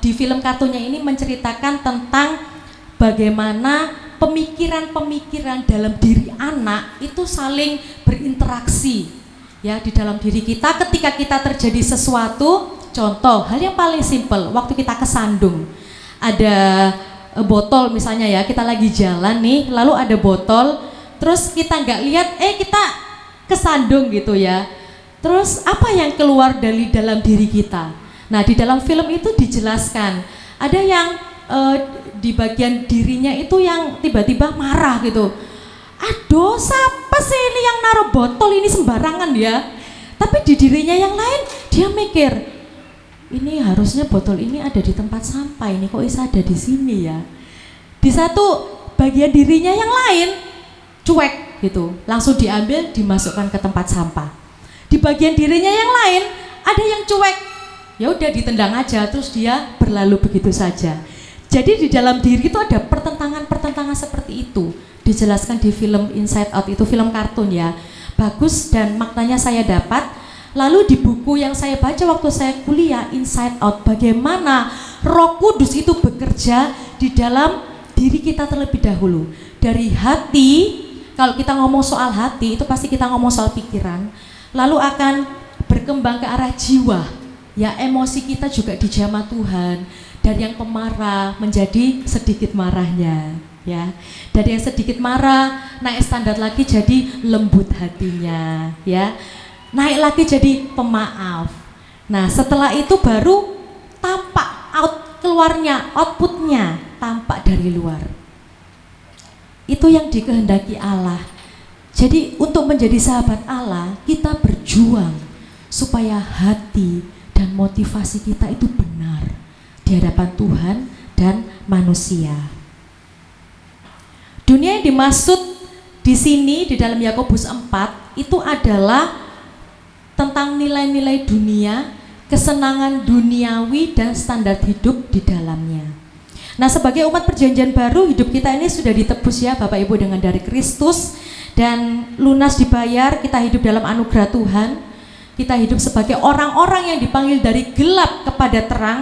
di film kartunnya ini menceritakan tentang bagaimana pemikiran-pemikiran dalam diri anak itu saling berinteraksi ya di dalam diri kita. Ketika kita terjadi sesuatu, contoh hal yang paling simpel, waktu kita kesandung, ada botol misalnya ya, kita lagi jalan nih, lalu ada botol, terus kita nggak lihat, kita kesandung gitu ya. Terus apa yang keluar dari dalam diri kita? Nah, di dalam film itu dijelaskan, ada yang di bagian dirinya itu yang tiba-tiba marah gitu. Aduh, siapa sih ini yang naruh botol ini sembarangan ya? Tapi di dirinya yang lain, dia mikir, ini harusnya botol ini ada di tempat sampah, ini kok bisa ada di sini ya? Di satu bagian dirinya yang lain, cuek gitu, langsung diambil, dimasukkan ke tempat sampah. Di bagian dirinya yang lain, ada yang cuek, ya udah ditendang aja, terus dia berlalu begitu saja. Jadi di dalam diri itu ada pertentangan-pertentangan seperti itu. Dijelaskan di film Inside Out, itu film kartun ya. Bagus dan maknanya saya dapat. Lalu di buku yang saya baca waktu saya kuliah, Inside Out, bagaimana Roh Kudus itu bekerja di dalam diri kita terlebih dahulu. Dari hati, kalau kita ngomong soal hati, itu pasti kita ngomong soal pikiran. Lalu akan berkembang ke arah jiwa. Ya, emosi kita juga dijamah Tuhan. Dari yang pemarah menjadi sedikit marahnya, ya. Dari yang sedikit marah naik standar lagi jadi lembut hatinya, ya. Naik lagi jadi pemaaf. Nah, setelah itu baru tampak keluarnya, outputnya tampak dari luar. Itu yang dikehendaki Allah. Jadi untuk menjadi sahabat Allah, kita berjuang supaya hati dan motivasi kita itu benar di hadapan Tuhan dan manusia. Dunia yang dimaksud di sini di dalam Yakobus 4 itu adalah tentang nilai-nilai dunia, kesenangan duniawi dan standar hidup di dalamnya. Nah, sebagai umat perjanjian baru, hidup kita ini sudah ditebus ya Bapak Ibu dengan dari Kristus dan lunas dibayar. Kita hidup dalam anugerah Tuhan. Kita hidup sebagai orang-orang yang dipanggil dari gelap kepada terang.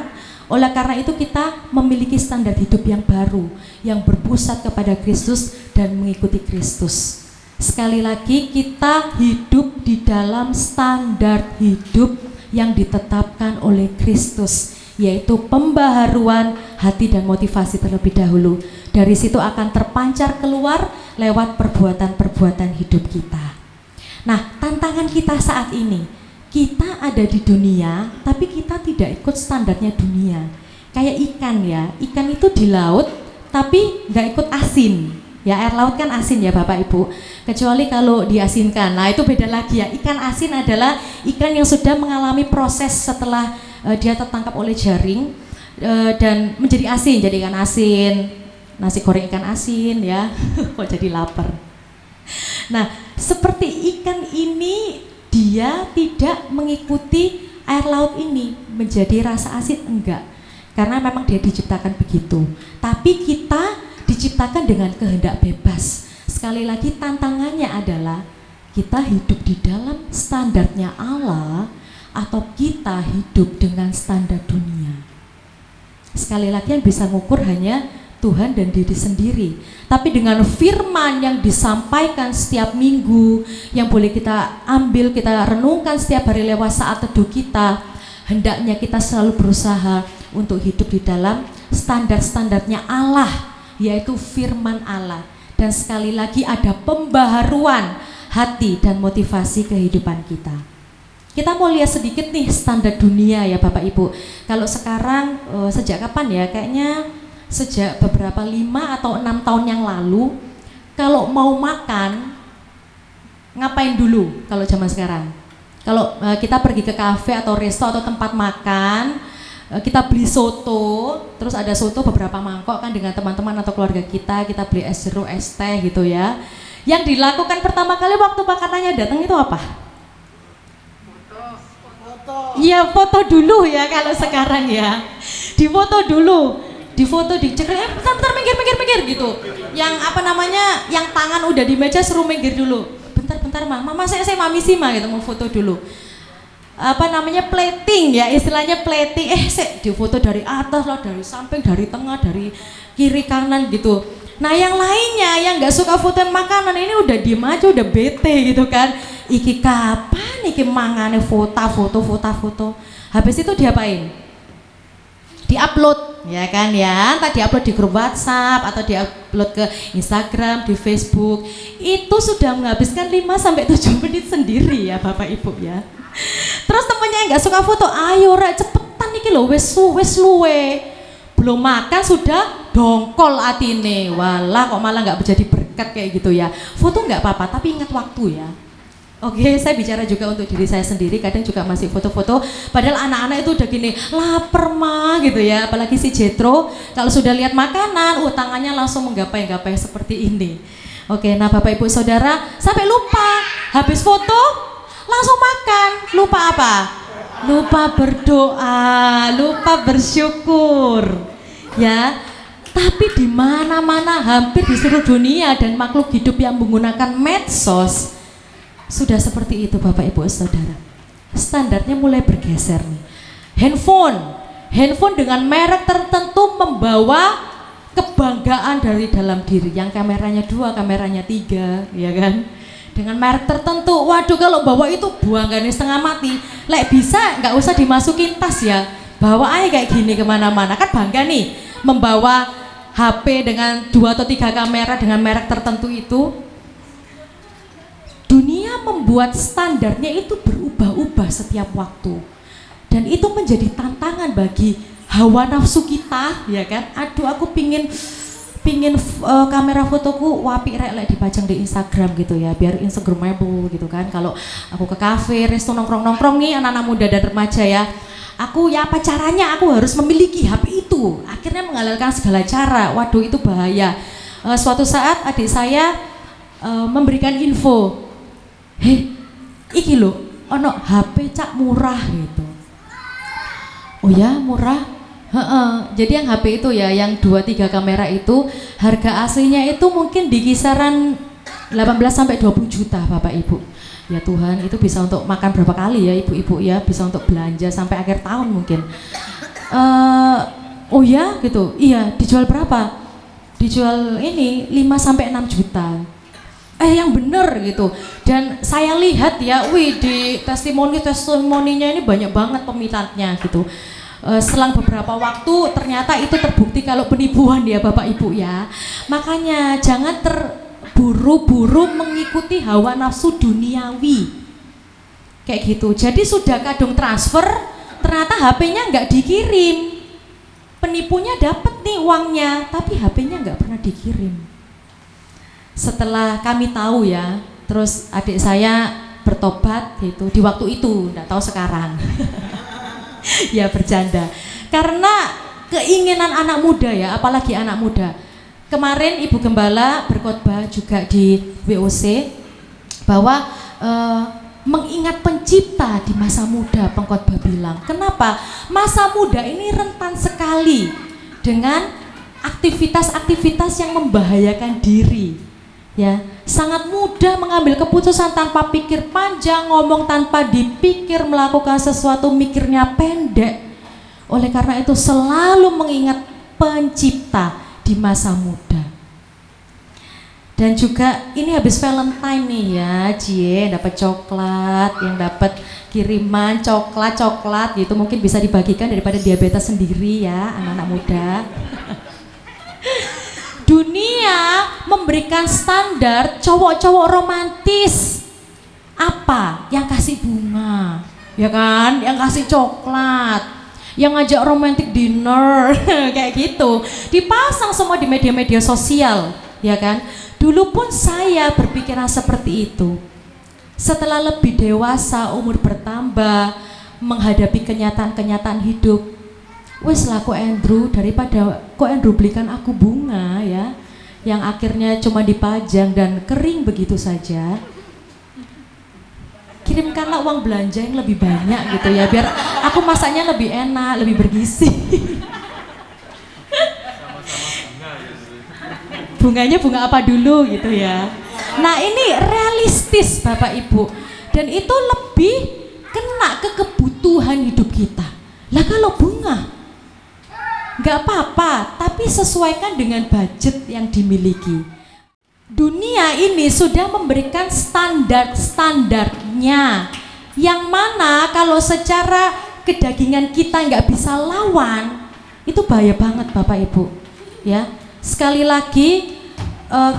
Oleh karena itu kita memiliki standar hidup yang baru, yang berpusat kepada Kristus dan mengikuti Kristus. Sekali lagi, kita hidup di dalam standar hidup yang ditetapkan oleh Kristus, yaitu pembaharuan hati dan motivasi terlebih dahulu. Dari situ akan terpancar keluar lewat perbuatan-perbuatan hidup kita. Nah, tantangan kita saat ini, kita ada di dunia, tapi kita tidak ikut standarnya dunia. Kayak ikan ya, ikan itu di laut, tapi nggak ikut asin. Ya, air laut kan asin ya Bapak Ibu. Kecuali kalau diasinkan, nah itu beda lagi ya. Ikan asin adalah ikan yang sudah mengalami proses setelah dia tertangkap oleh jaring dan menjadi asin, jadi ikan asin. Nasi goreng ikan asin ya, kok jadi lapar. Nah, seperti ikan ini, dia tidak mengikuti air laut ini menjadi rasa asin, enggak, karena memang dia diciptakan begitu. Tapi kita diciptakan dengan kehendak bebas. Sekali lagi tantangannya adalah kita hidup di dalam standarnya Allah atau kita hidup dengan standar dunia. Sekali lagi yang bisa mengukur hanya Tuhan dan diri sendiri. Tapi dengan firman yang disampaikan setiap minggu, yang boleh kita ambil, kita renungkan setiap hari lewat saat teduh kita, hendaknya kita selalu berusaha untuk hidup di dalam standar-standarnya Allah, yaitu firman Allah. Dan sekali lagi ada pembaharuan hati dan motivasi kehidupan kita. Kita mau lihat sedikit nih standar dunia ya Bapak Ibu. Kalau sekarang sejak kapan ya? Kayaknya sejak beberapa 5 atau 6 tahun yang lalu, kalau mau makan ngapain dulu kalau zaman sekarang? Kalau kita pergi ke kafe atau resto atau tempat makan, kita beli soto, terus ada soto beberapa mangkok kan dengan teman-teman atau keluarga kita beli es jeruk, es teh gitu ya. Yang dilakukan pertama kali waktu makanannya datang itu apa? Iya, foto dulu ya kalau sekarang ya. Difoto dulu. Difoto, dicekrek, bentar minggir gitu. Yang apa namanya, yang tangan udah di meja suruh minggir dulu. Bentar mama saya mami sih mah gitu, mau foto dulu. plating ya, istilahnya plating. Di foto dari atas lah, dari samping, dari tengah, dari kiri kanan gitu. Nah yang lainnya yang nggak suka fotoin makanan ini udah diem aja, udah bete gitu kan. Iki kapan iki mangane foto. Habis itu diapain? Diupload ya kan ya, entah diupload di grup WhatsApp atau diupload ke Instagram, di Facebook. Itu sudah menghabiskan 5-7 menit sendiri ya Bapak Ibu ya. Terus temennya yang nggak suka foto, ayo rek cepetan iki lho wis luwe. Belum makan sudah dongkol atine. Walah kok malah nggak menjadi berkat kayak gitu ya. Foto nggak apa-apa tapi ingat waktu ya. Oke, saya bicara juga untuk diri saya sendiri, kadang juga masih foto-foto, padahal anak-anak itu udah gini, lapar mah gitu ya, apalagi si Jetro, kalau sudah lihat makanan, tangannya langsung menggapai-gapai seperti ini. Oke, nah Bapak Ibu Saudara, sampai lupa, habis foto, langsung makan, lupa apa? Lupa berdoa, lupa bersyukur, ya. Tapi di mana-mana, hampir di seluruh dunia dan makhluk hidup yang menggunakan medsos, sudah seperti itu Bapak Ibu Saudara. Standarnya mulai bergeser nih. Handphone dengan merek tertentu membawa kebanggaan dari dalam diri. Yang kameranya 2, kameranya 3, ya kan? Dengan merek tertentu, waduh kalau bawa itu buangannya setengah mati. Lek bisa nggak usah dimasukin tas ya, bawa aja kayak gini kemana-mana. Kan bangga nih membawa HP dengan 2 atau 3 kamera dengan merek tertentu itu. Dunia membuat standarnya itu berubah-ubah setiap waktu, dan itu menjadi tantangan bagi hawa nafsu kita, ya kan? Aduh, aku pingin kamera fotoku wapi rek dipajang di Instagram gitu ya, biar instagramable gitu kan. Kalau aku ke kafe, resto, nongkrong nih anak-anak muda dan remaja ya, aku ya apa caranya aku harus memiliki HP itu. Akhirnya menghalalkan segala cara. Waduh, itu bahaya. Suatu saat adik saya memberikan info, iki lho, ono HP cak murah gitu. Oh ya, murah? Jadi yang HP itu ya, yang 2-3 kamera itu, harga aslinya itu mungkin di kisaran 18-20 juta Bapak Ibu. Ya Tuhan, itu bisa untuk makan berapa kali ya ibu-ibu ya, bisa untuk belanja sampai akhir tahun mungkin. Oh ya gitu, iya, dijual berapa? Dijual ini 5-6 juta. Yang bener gitu. Dan saya lihat ya, di testimoninya ini banyak banget peminatnya gitu. Selang beberapa waktu ternyata itu terbukti kalau penipuan ya Bapak Ibu ya. Makanya jangan terburu-buru mengikuti hawa nafsu duniawi kayak gitu. Jadi sudah kadung transfer, ternyata HP-nya nggak dikirim. Penipunya dapat nih uangnya, tapi HP-nya nggak pernah dikirim. Setelah kami tahu ya, terus adik saya bertobat gitu di waktu itu, nggak tahu sekarang. Ya bercanda, karena keinginan anak muda ya, apalagi anak muda. Kemarin Ibu Gembala berkhotbah juga di WOC bahwa mengingat pencipta di masa muda. Pengkhotbah bilang, kenapa? Masa muda ini rentan sekali dengan aktivitas-aktivitas yang membahayakan diri. Ya, sangat mudah mengambil keputusan tanpa pikir panjang, ngomong tanpa dipikir, melakukan sesuatu mikirnya pendek. Oleh karena itu selalu mengingat pencipta di masa muda. Dan juga ini habis Valentine nih ya, dapat coklat, yang dapat kiriman coklat gitu, mungkin bisa dibagikan daripada diabetes sendiri ya anak-anak muda. Dunia memberikan standar cowok-cowok romantis. Apa? Yang kasih bunga, ya kan? Yang kasih coklat, yang ngajak romantic dinner, kayak gitu. Dipasang semua di media-media sosial, ya kan? Dulu pun saya berpikiran seperti itu. Setelah lebih dewasa, umur bertambah, menghadapi kenyataan-kenyataan hidup, wes lah kok Andrew, daripada kok Andrew belikan aku bunga ya, yang akhirnya cuma dipajang dan kering begitu saja. Kirimkanlah uang belanja yang lebih banyak gitu ya, biar aku masaknya lebih enak, lebih bergizi. Bunganya bunga apa dulu gitu ya. Nah ini realistis Bapak Ibu, dan itu lebih kena ke kebutuhan hidup kita. Lah kalau bunga, nggak apa-apa, tapi sesuaikan dengan budget yang dimiliki. Dunia ini sudah memberikan standar-standarnya, yang mana kalau secara kedagingan kita nggak bisa lawan, itu bahaya banget Bapak Ibu. Ya, sekali lagi,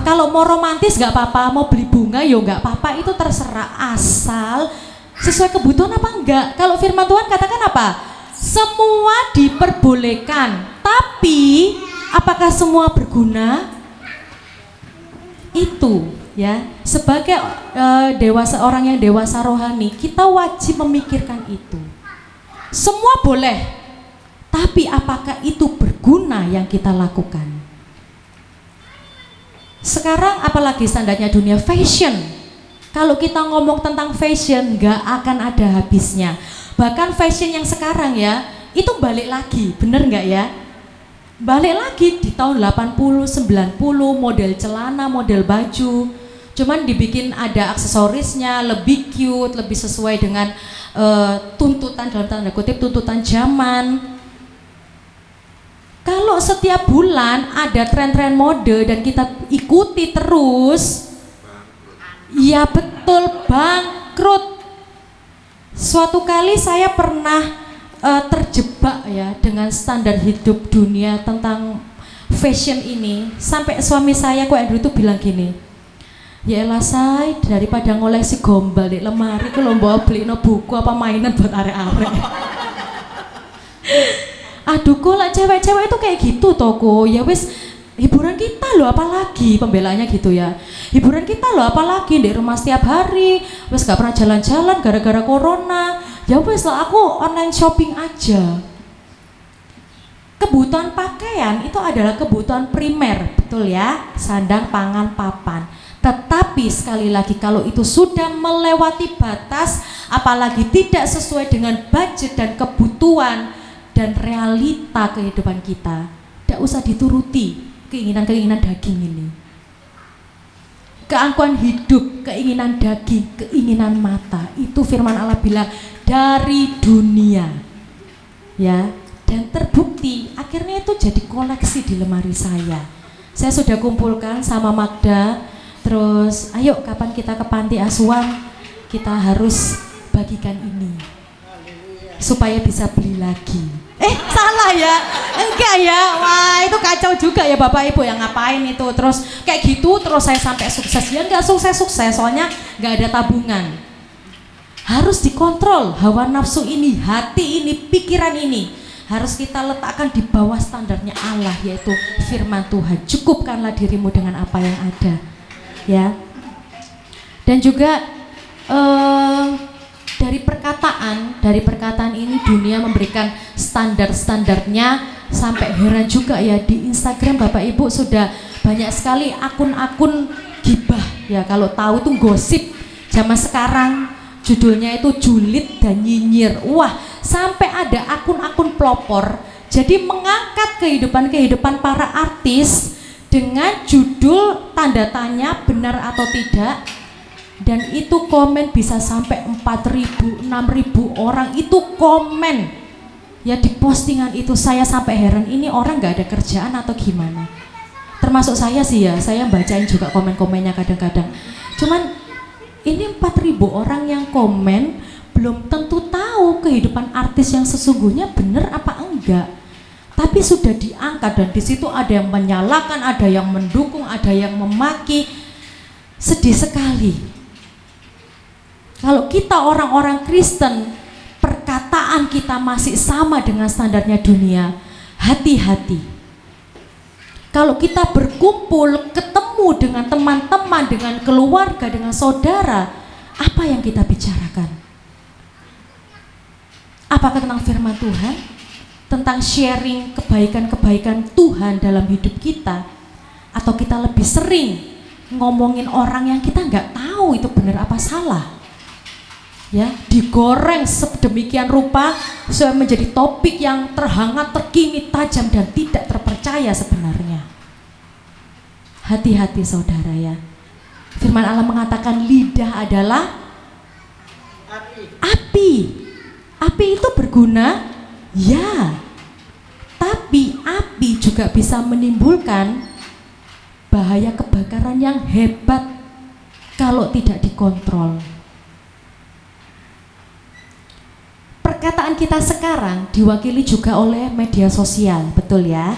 kalau mau romantis nggak apa-apa, mau beli bunga yo nggak apa-apa, itu terserah, asal sesuai kebutuhan apa enggak. Kalau firman Tuhan katakan apa? Semua diperbolehkan, tapi apakah semua berguna? Itu ya, sebagai dewasa, orang yang dewasa rohani, kita wajib memikirkan itu. Semua boleh, tapi apakah itu berguna yang kita lakukan? Sekarang apalagi standarnya dunia fashion. Kalau kita ngomong tentang fashion, nggak akan ada habisnya. Bahkan fashion yang sekarang ya, itu balik lagi, bener nggak ya? Balik lagi di tahun 80, 90, model celana, model baju. Cuman dibikin ada aksesorisnya, lebih cute, lebih sesuai dengan tuntutan, dalam tanda kutip, tuntutan zaman. Kalau setiap bulan ada tren-tren mode dan kita ikuti terus, ya betul, bangkrut. Suatu kali saya pernah terjebak ya dengan standar hidup dunia tentang fashion ini, sampai suami saya kok Andrew itu bilang gini, ya elah say, daripada ngoleksi gombal di lemari, kalau bawa beli no buku apa mainan buat arek-arek. Aduh kok lah cewek-cewek itu kayak gitu toko, ya wis hiburan kita loh, apalagi pembelaannya gitu ya, hiburan kita loh apalagi di rumah setiap hari, wes gak pernah jalan-jalan gara-gara corona, ya wes lah aku online shopping aja. Kebutuhan pakaian itu adalah kebutuhan primer, betul ya, sandang, pangan, papan. Tetapi sekali lagi kalau itu sudah melewati batas, apalagi tidak sesuai dengan budget dan kebutuhan dan realita kehidupan kita, tidak usah dituruti keinginan-keinginan daging ini. Keangkuhan hidup, keinginan daging, keinginan mata, itu firman Allah bilang dari dunia. Ya, dan terbukti akhirnya itu jadi koleksi di lemari saya. Saya sudah kumpulkan sama Magda, terus ayo kapan kita ke panti asuhan, kita harus bagikan ini supaya bisa beli lagi. Salah ya? Enggak ya? Wah itu kacau juga ya Bapak Ibu, yang ngapain itu terus kayak gitu terus saya sampai sukses. Ya enggak sukses-sukses, soalnya enggak ada tabungan. Harus dikontrol hawa nafsu ini, hati ini, pikiran ini harus kita letakkan di bawah standarnya Allah, yaitu firman Tuhan. Cukupkanlah dirimu dengan apa yang ada, ya. Dan juga dari perkataan ini dunia memberikan standar-standarnya, sampai heran juga ya, di Instagram Bapak Ibu sudah banyak sekali akun-akun gibah ya, kalau tahu itu gosip zaman sekarang, judulnya itu julid dan nyinyir. Wah, sampai ada akun-akun pelopor jadi mengangkat kehidupan para artis dengan judul tanda tanya benar atau tidak, dan itu komen bisa sampai 4.000, 6.000 orang itu komen ya di postingan itu. Saya sampai heran, ini orang nggak ada kerjaan atau gimana? Termasuk saya sih ya, saya bacain juga komen-komennya kadang-kadang. Cuman ini 4.000 orang yang komen belum tentu tahu kehidupan artis yang sesungguhnya benar apa enggak, tapi sudah diangkat, dan di situ ada yang menyalahkan, ada yang mendukung, ada yang memaki. Sedih sekali. Kalau kita orang-orang Kristen, perkataan kita masih sama dengan standarnya dunia, hati-hati. Kalau kita berkumpul, ketemu dengan teman-teman, dengan keluarga, dengan saudara, apa yang kita bicarakan? Apakah tentang firman Tuhan? Tentang sharing kebaikan-kebaikan Tuhan dalam hidup kita? Atau kita lebih sering ngomongin orang yang kita nggak tahu itu benar apa salah? Ya, digoreng sedemikian rupa supaya menjadi topik yang terhangat, terkini, tajam, dan tidak terpercaya sebenarnya. Hati-hati saudara ya. Firman Allah mengatakan lidah adalah api. Api itu berguna? Ya. Tapi api juga bisa menimbulkan bahaya kebakaran yang hebat kalau tidak dikontrol. Perkataan kita sekarang diwakili juga oleh media sosial, betul ya?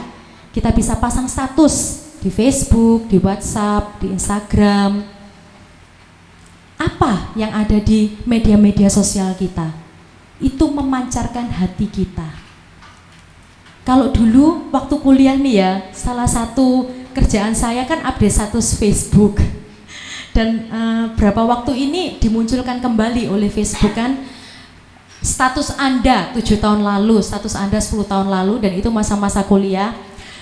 Kita bisa pasang status di Facebook, di WhatsApp, di Instagram. Apa yang ada di media-media sosial kita? Itu memancarkan hati kita. Kalau dulu waktu kuliah nih ya, salah satu kerjaan saya kan update status Facebook. Dan berapa waktu ini dimunculkan kembali oleh Facebook kan, status Anda 7 tahun lalu, status Anda 10 tahun lalu, dan itu masa-masa kuliah.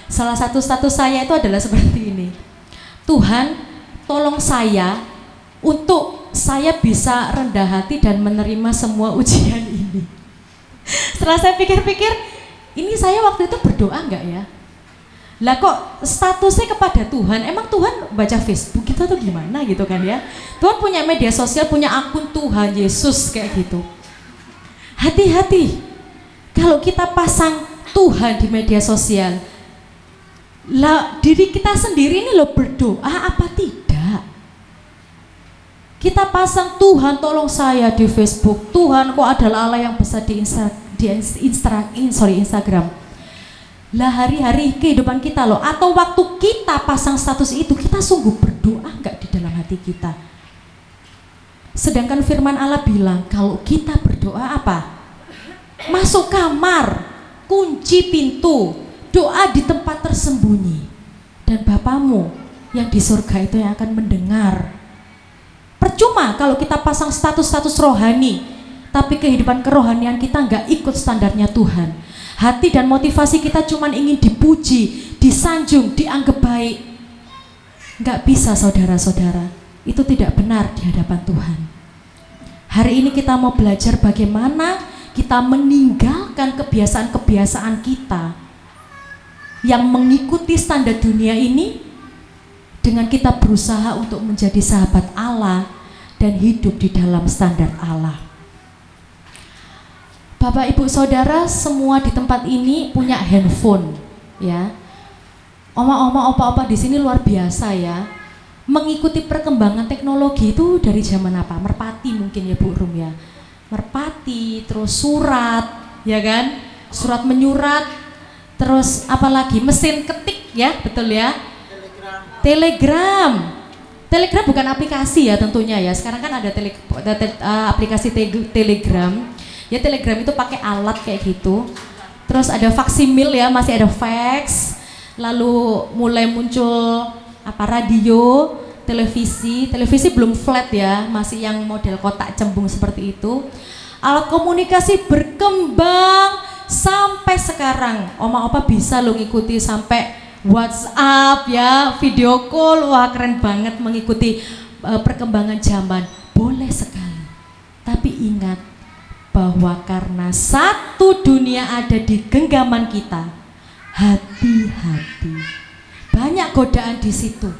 Salah satu status saya itu adalah seperti ini. Tuhan, tolong saya untuk saya bisa rendah hati dan menerima semua ujian ini. Setelah saya pikir-pikir, ini saya waktu itu berdoa enggak ya? Lah kok statusnya kepada Tuhan, emang Tuhan baca Facebook gitu atau gimana gitu kan ya? Tuhan punya media sosial, punya akun Tuhan Yesus kayak gitu. Hati-hati kalau kita pasang Tuhan di media sosial. Lah diri kita sendiri ini loh berdoa apa tidak? Kita pasang Tuhan tolong saya di Facebook, Tuhan kok adalah Allah yang besar di Instagram. Lah hari-hari kehidupan kita loh, atau waktu kita pasang status itu, kita sungguh berdoa enggak di dalam hati kita? Sedangkan firman Allah bilang kalau kita berdoa apa? Masuk kamar, kunci pintu, doa di tempat tersembunyi, dan Bapamu yang di surga itu yang akan mendengar. Percuma kalau kita pasang status-status rohani, tapi kehidupan kerohanian kita nggak ikut standarnya Tuhan. Hati dan motivasi kita cuma ingin dipuji, disanjung, dianggap baik. Nggak bisa saudara-saudara, itu tidak benar di hadapan Tuhan. Hari ini kita mau belajar bagaimana kita meninggalkan kebiasaan-kebiasaan kita yang mengikuti standar dunia ini, dengan kita berusaha untuk menjadi sahabat Allah dan hidup di dalam standar Allah. Bapak, Ibu, Saudara, semua di tempat ini punya handphone, ya. Oma-oma, opa-opa di sini luar biasa ya. Mengikuti perkembangan teknologi itu dari zaman apa? Merpati mungkin ya Bu Rum ya. Merpati, terus surat, ya kan? Surat menyurat, terus apalagi mesin ketik ya, betul ya? Telegram bukan aplikasi ya tentunya ya. Sekarang kan ada aplikasi Telegram. Ya Telegram itu pakai alat kayak gitu. Terus ada faksimil ya, masih ada fax. Lalu mulai muncul radio, televisi belum flat ya, masih yang model kotak cembung seperti itu. Alat komunikasi berkembang sampai sekarang. Oma-opa bisa lo ngikuti sampai WhatsApp ya, video call, wah keren banget mengikuti perkembangan zaman. Boleh sekali, tapi ingat bahwa karena satu dunia ada di genggaman kita, hati-hati. Banyak godaan di situ.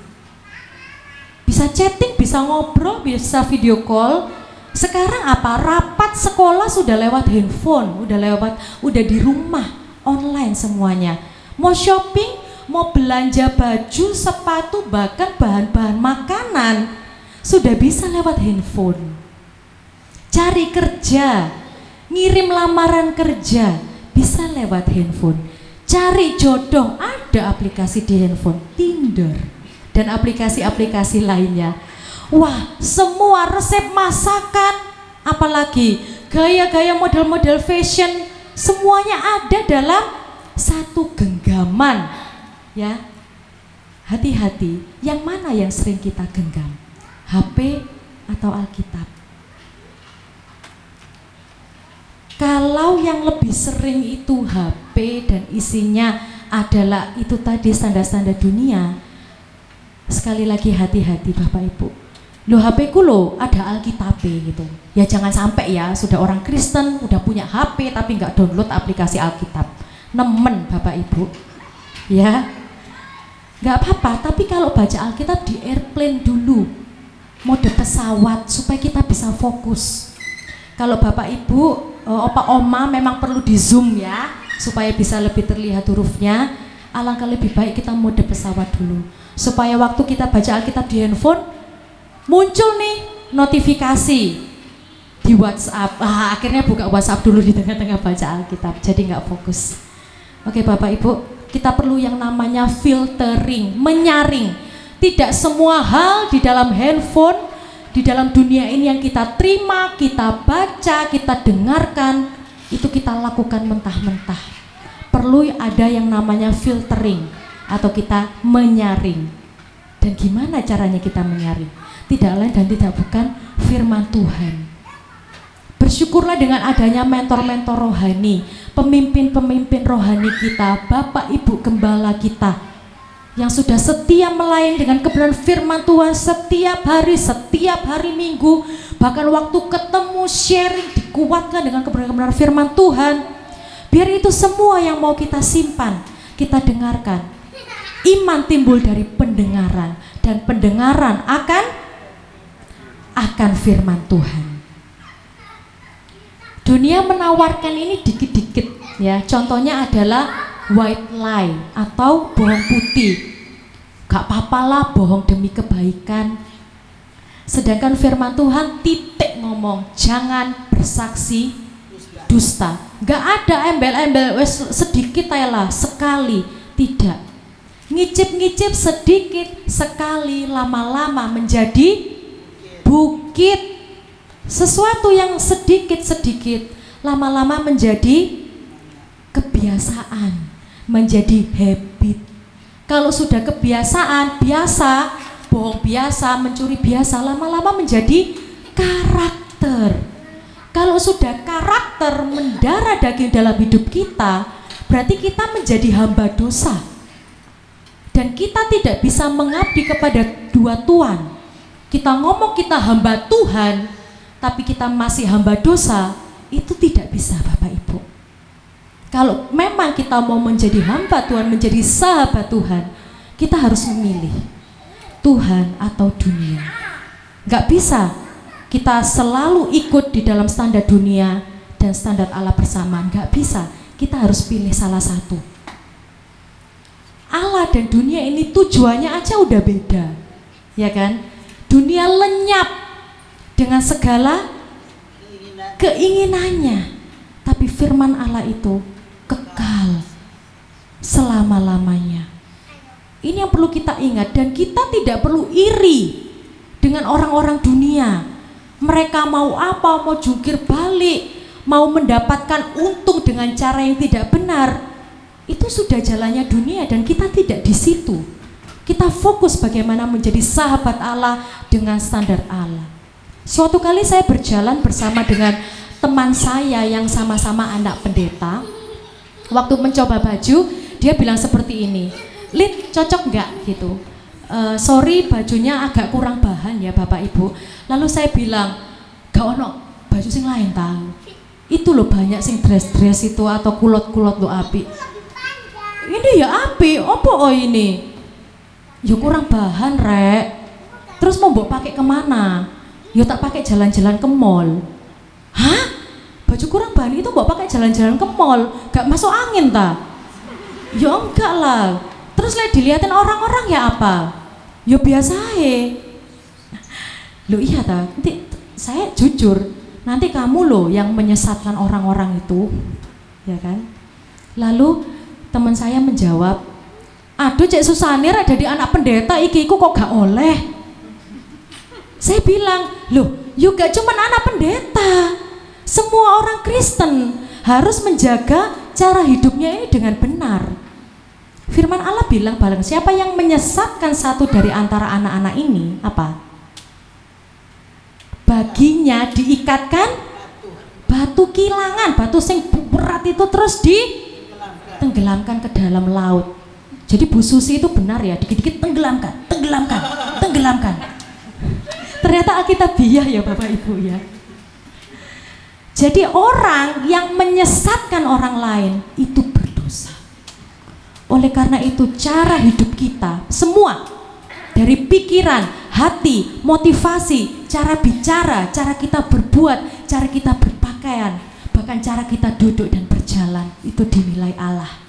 Bisa chatting, bisa ngobrol, bisa video call. Sekarang apa? Rapat sekolah sudah lewat handphone, udah di rumah, online semuanya. Mau shopping, mau belanja baju, sepatu, bahkan bahan-bahan makanan sudah bisa lewat handphone. Cari kerja, ngirim lamaran kerja bisa lewat handphone. Cari jodoh, ada aplikasi di handphone, Tinder dan aplikasi-aplikasi lainnya. Wah, semua resep masakan, apalagi gaya-gaya model-model fashion, semuanya ada dalam satu genggaman. Ya, hati-hati, yang mana yang sering kita genggam, HP atau Alkitab? Kalau yang lebih sering itu HP dan isinya adalah itu tadi standar-standar dunia, sekali lagi hati-hati Bapak Ibu. Loh, HP ku loh ada Alkitab gitu. Ya jangan sampai ya, sudah orang Kristen, udah punya HP tapi nggak download aplikasi Alkitab. Nemen Bapak Ibu. Ya, nggak apa-apa, tapi kalau baca Alkitab di airplane dulu, mode pesawat supaya kita bisa fokus. Kalau Bapak Ibu opa oma memang perlu di zoom ya, supaya bisa lebih terlihat hurufnya. Alangkah lebih baik kita mode pesawat dulu, supaya waktu kita baca Alkitab di handphone muncul nih notifikasi di WhatsApp. Akhirnya buka WhatsApp dulu di tengah-tengah baca Alkitab, jadi nggak fokus. Oke Bapak Ibu, kita perlu yang namanya filtering, menyaring. Tidak semua hal di dalam handphone, di dalam dunia ini yang kita terima, kita baca, kita dengarkan, itu kita lakukan mentah-mentah. Perlu ada yang namanya filtering atau kita menyaring. Dan gimana caranya kita menyaring? Tidak lain dan tidak bukan firman Tuhan. Bersyukurlah dengan adanya mentor-mentor rohani, pemimpin-pemimpin rohani kita, Bapak Ibu Gembala kita yang sudah setia melayani dengan kebenaran firman Tuhan setiap hari Minggu, bahkan waktu ketemu sharing dikuatkan dengan kebenaran firman Tuhan. Biar itu semua yang mau kita simpan, kita dengarkan. Iman timbul dari pendengaran, dan pendengaran akan firman Tuhan. Dunia menawarkan ini dikit-dikit ya. Contohnya adalah white lie atau bohong putih. Gak apa-apalah bohong demi kebaikan. Sedangkan firman Tuhan titik ngomong, jangan bersaksi dusta. Gak ada embel-embel wes sedikit ayolah sekali, tidak. Ngicip-ngicip sedikit sekali, lama-lama menjadi bukit. Sesuatu yang sedikit-sedikit lama-lama menjadi kebiasaan, menjadi habit. Kalau sudah kebiasaan, biasa, bohong biasa, mencuri biasa, lama-lama menjadi karakter. Kalau sudah karakter mendarah daging dalam hidup kita, berarti kita menjadi hamba dosa. Dan kita tidak bisa mengabdi kepada dua tuan. Kita ngomong kita hamba Tuhan, tapi kita masih hamba dosa, itu tidak bisa Bapak Ibu. Kalau memang kita mau menjadi hamba Tuhan, menjadi sahabat Tuhan, kita harus memilih Tuhan atau dunia. Gak bisa kita selalu ikut di dalam standar dunia dan standar Allah bersamaan, gak bisa. Kita harus pilih salah satu. Allah dan dunia ini tujuannya aja udah beda, ya kan? Dunia lenyap dengan segala keinginannya, tapi firman Allah itu kekal selama-lamanya. Ini yang perlu kita ingat, dan kita tidak perlu iri dengan orang-orang dunia. Mereka mau apa, mau jungkir balik, mau mendapatkan untung dengan cara yang tidak benar. Itu sudah jalannya dunia dan kita tidak di situ. Kita fokus bagaimana menjadi sahabat Allah dengan standar Allah. Suatu kali saya berjalan bersama dengan teman saya yang sama-sama anak pendeta. Waktu mencoba baju, dia bilang seperti ini, "Lid, cocok nggak?" gitu. Sorry, bajunya agak kurang bahan ya Bapak Ibu. Lalu saya bilang, "Gak ono baju sing lain tahu. Itu loh banyak sing dress-dress itu atau kulot-kulot lo api. Ini ya api, opo ini? Ya kurang bahan rek. Terus mau mbok pakai kemana? Ya tak pakai jalan-jalan ke mall." Hah? Baju kurang bahan itu mbok pakai jalan-jalan ke mall? Gak masuk angin ta? Ya enggak lah. Terus lihat dilihatin orang-orang ya apa? Ya biasa Loh iya ta? Nanti saya jujur, nanti kamu loh yang menyesatkan orang-orang itu, ya kan? Lalu teman saya menjawab, "Aduh Cek Susanir ada di anak pendeta iki kok gak oleh." Saya bilang, "Loh, yuk gak cuma anak pendeta. Semua orang Kristen harus menjaga cara hidupnya ini dengan benar." Firman Allah bilang, barang siapa yang menyesatkan satu dari antara anak-anak ini, apa? Baginya diikatkan batu kilangan, batu sing berat itu terus ditenggelamkan ke dalam laut. Jadi Bu Susi itu benar ya, dikit-dikit tenggelamkan. Ternyata Alkitabiah ya Bapak Ibu ya. Jadi orang yang menyesatkan orang lain itu berdosa. Oleh karena itu cara hidup kita semua, dari pikiran, hati, motivasi, cara bicara, cara kita berbuat, cara kita berpakaian, bahkan cara kita duduk dan berjalan itu dinilai Allah.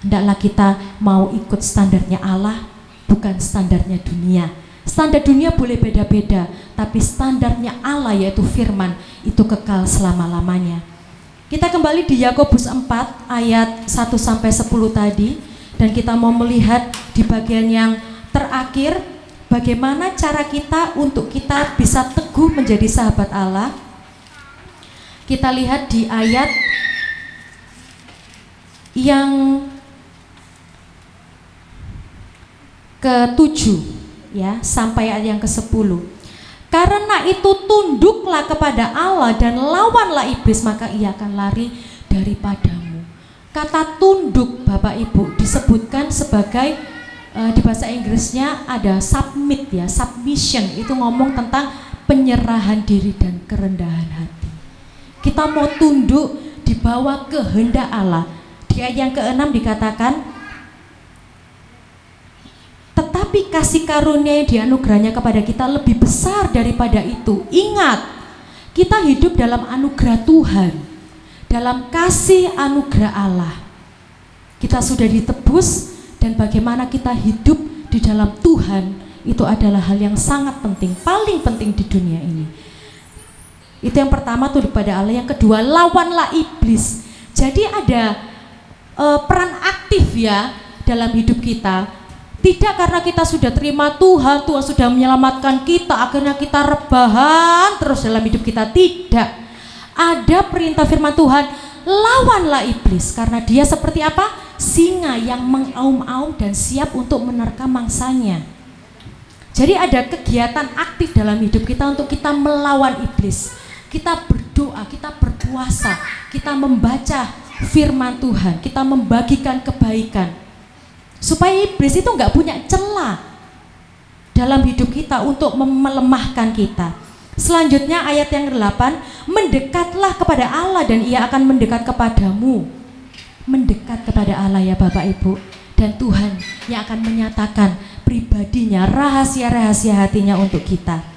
Hendaklah kita mau ikut standarnya Allah, bukan standarnya dunia. Standar dunia boleh beda-beda, tapi standarnya Allah yaitu firman itu kekal selama-lamanya. Kita kembali di Yakobus 4 ayat 1 sampai 10 tadi, dan kita mau melihat di bagian yang terakhir bagaimana cara kita untuk kita bisa teguh menjadi sahabat Allah. Kita lihat di ayat yang ke-7 ya sampai ayat yang ke-10. Karena itu tunduklah kepada Allah dan lawanlah iblis, maka ia akan lari daripadamu. Kata tunduk Bapak Ibu disebutkan sebagai di bahasa Inggrisnya ada submit ya, submission, itu ngomong tentang penyerahan diri dan kerendahan hati. Kita mau tunduk di bawah kehendak Allah. Di ayat yang ke-6 dikatakan, tetapi kasih karunia yang dianugerahnya kepada kita lebih besar daripada itu. Ingat, kita hidup dalam anugerah Tuhan, dalam kasih anugerah Allah. Kita sudah ditebus, dan bagaimana kita hidup di dalam Tuhan itu adalah hal yang sangat penting, paling penting di dunia ini. Itu yang pertama, tunduk pada Allah. Yang kedua, lawanlah iblis. Jadi ada peran aktif ya dalam hidup kita. Tidak karena kita sudah terima Tuhan, Tuhan sudah menyelamatkan kita, akhirnya kita rebahan terus dalam hidup kita. Tidak. Ada perintah firman Tuhan, lawanlah iblis, karena dia seperti apa? Singa yang mengaum-aum dan siap untuk menerkam mangsanya. Jadi ada kegiatan aktif dalam hidup kita untuk kita melawan iblis. Kita berdoa, kita berpuasa, kita membaca firman Tuhan, kita membagikan kebaikan, supaya iblis itu nggak punya celah dalam hidup kita untuk melemahkan kita. Selanjutnya ayat yang ke-8, mendekatlah kepada Allah dan ia akan mendekat kepadamu. Mendekat kepada Allah ya Bapak Ibu, dan Tuhan yang akan menyatakan pribadinya, rahasia-rahasia hatinya untuk kita.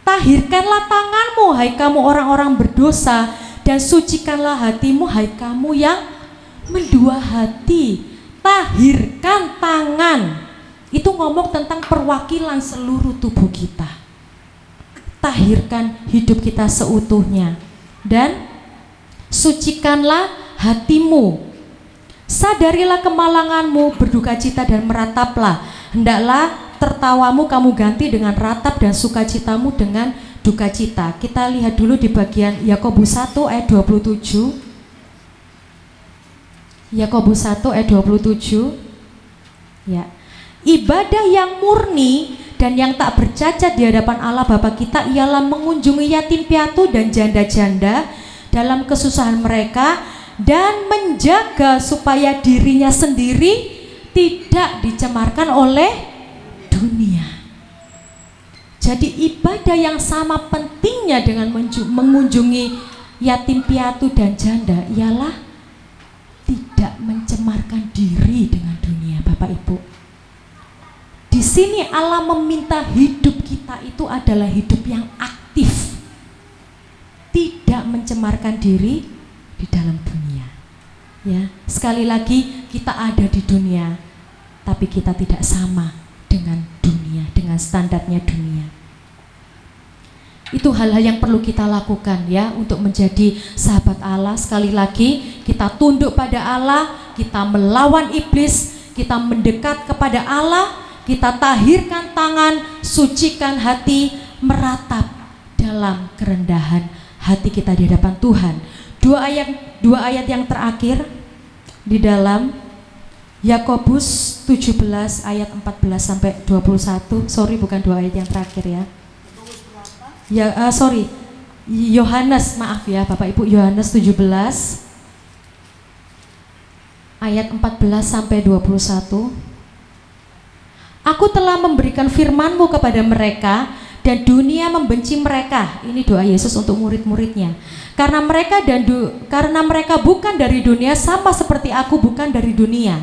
Tahirkanlah tanganmu hai kamu orang-orang berdosa, dan sucikanlah hatimu hai kamu yang mendua hati. Tahirkan tangan itu ngomong tentang perwakilan seluruh tubuh kita. Tahirkan hidup kita seutuhnya, dan sucikanlah hatimu. Sadarilah kemalanganmu, berduka cita dan merataplah. Hendaklah tertawamu kamu ganti dengan ratap dan sukacitamu dengan duka cita. Kita lihat dulu di bagian Yakobus 1 ayat 27. Yakobus 1 ayat 27. Ya. Ibadah yang murni dan yang tak bercacat di hadapan Allah Bapa kita ialah mengunjungi yatim piatu dan janda-janda dalam kesusahan mereka, dan menjaga supaya dirinya sendiri tidak dicemarkan oleh dunia. Jadi ibadah yang sama pentingnya dengan mengunjungi yatim piatu dan janda ialah tidak mencemarkan diri dengan dunia, Bapak Ibu. Di sini Allah meminta hidup kita itu adalah hidup yang aktif, tidak mencemarkan diri di dalam dunia. Ya, sekali lagi kita ada di dunia, tapi kita tidak sama dengan dunia, dengan standarnya dunia. Itu hal-hal yang perlu kita lakukan ya untuk menjadi sahabat Allah. Sekali lagi kita tunduk pada Allah, kita melawan iblis, kita mendekat kepada Allah, kita tahirkan tangan, sucikan hati, meratap dalam kerendahan hati kita di hadapan Tuhan. Dua ayat yang terakhir di dalam Yakobus 17 ayat 14 sampai 21. Sorry, bukan dua ayat yang terakhir ya. Yohanes, maaf ya Bapak Ibu, Yohanes 17 ayat 14 sampai 21. Aku telah memberikan firman-Mu kepada mereka dan dunia membenci mereka. Ini doa Yesus untuk murid-muridnya. Karena mereka bukan dari dunia, sama seperti aku bukan dari dunia.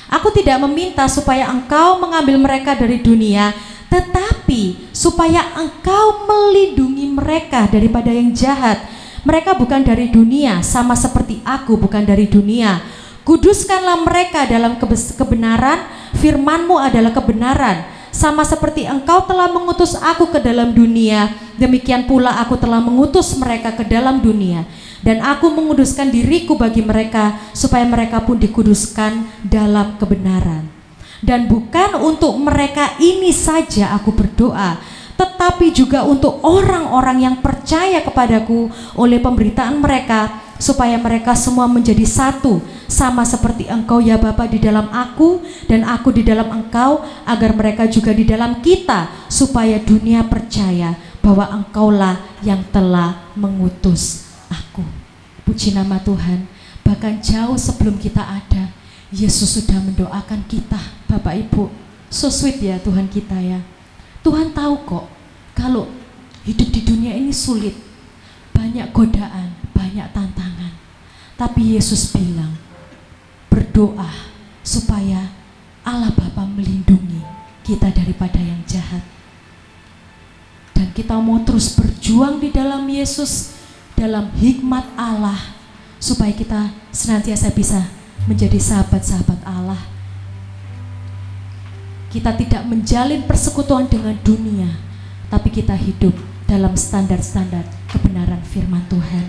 Aku tidak meminta supaya engkau mengambil mereka dari dunia, tetapi supaya Engkau melindungi mereka daripada yang jahat. Mereka bukan dari dunia, sama seperti aku bukan dari dunia. Kuduskanlah mereka dalam kebenaran, firman-Mu adalah kebenaran. Sama seperti Engkau telah mengutus aku ke dalam dunia, demikian pula aku telah mengutus mereka ke dalam dunia. Dan aku menguduskan diriku bagi mereka, supaya mereka pun dikuduskan dalam kebenaran. Dan bukan untuk mereka ini saja aku berdoa, tetapi juga untuk orang-orang yang percaya kepadaku oleh pemberitaan mereka, supaya mereka semua menjadi satu, sama seperti Engkau ya Bapa di dalam aku dan aku di dalam Engkau, agar mereka juga di dalam kita, supaya dunia percaya bahwa Engkaulah yang telah mengutus aku. Puji nama Tuhan. Bahkan jauh sebelum kita ada, Yesus sudah mendoakan kita, Bapak Ibu. So sweet ya Tuhan kita ya. Tuhan tahu kok kalau hidup di dunia ini sulit, banyak godaan, banyak tantangan. Tapi Yesus bilang, berdoa supaya Allah Bapa melindungi kita daripada yang jahat. Dan kita mau terus berjuang di dalam Yesus, dalam hikmat Allah, supaya kita senantiasa bisa menjadi sahabat-sahabat Allah. Kita tidak menjalin persekutuan dengan dunia, tapi kita hidup dalam standar-standar kebenaran firman Tuhan.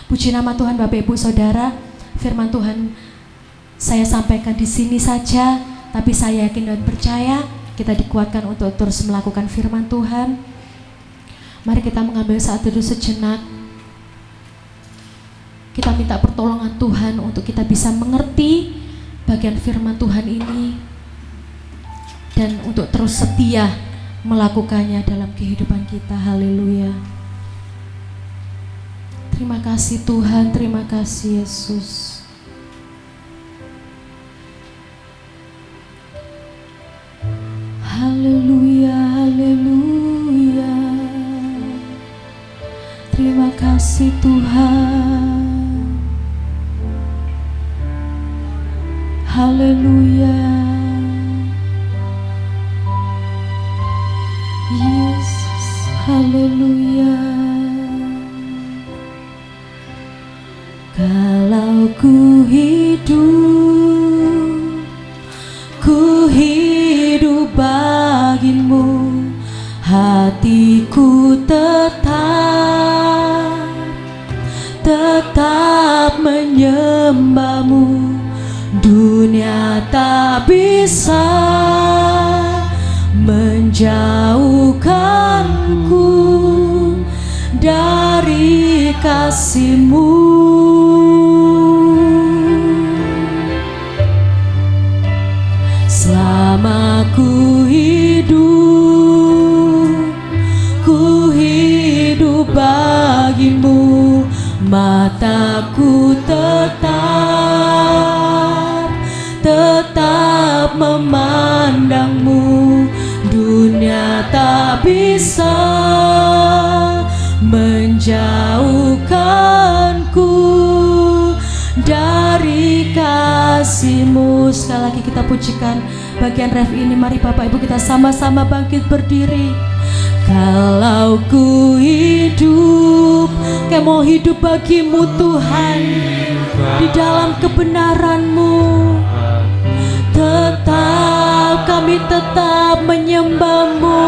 Puji nama Tuhan Bapak Ibu Saudara. Firman Tuhan saya sampaikan di sini saja, tapi saya yakin dan percaya kita dikuatkan untuk terus melakukan firman Tuhan. Mari kita mengambil saat teduh sejenak. Kita minta pertolongan Tuhan untuk kita bisa mengerti bagian firman Tuhan ini dan untuk terus setia melakukannya dalam kehidupan kita. Haleluya. Terima kasih Tuhan, terima kasih Yesus. Haleluya, haleluya. Terima kasih Tuhan. Haleluya. Yesus, haleluya. Kalau ku hidup bagimu, hatiku tetap menyembahmu. Dunia tak bisa menjauhkanku dari kasih-Mu. Selama ku hidup bagimu, mataku tetap memandangmu. Dunia tak bisa menjauhkanku dari kasih-Mu. Sekali lagi kita pujikan bagian ref ini. Mari Bapak Ibu kita sama-sama bangkit berdiri. Kalau ku hidup, kayak mau hidup bagimu Tuhan, di dalam kebenaran-Mu. Kami tetap menyembah-Mu,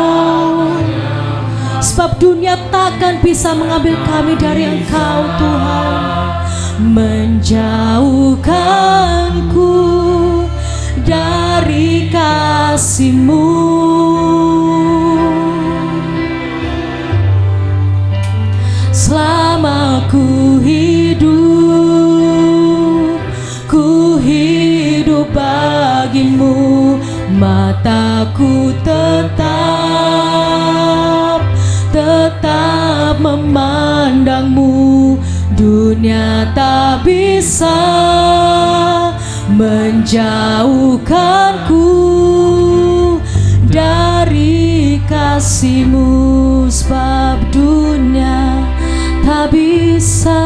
sebab dunia takkan bisa mengambil kami dari Engkau Tuhan. Menjauhkanku dari kasih-Mu. Selama ku hidup bagimu, mataku tetap memandangmu. Dunia tak bisa menjauhkanku dari kasih-Mu, sebab dunia tak bisa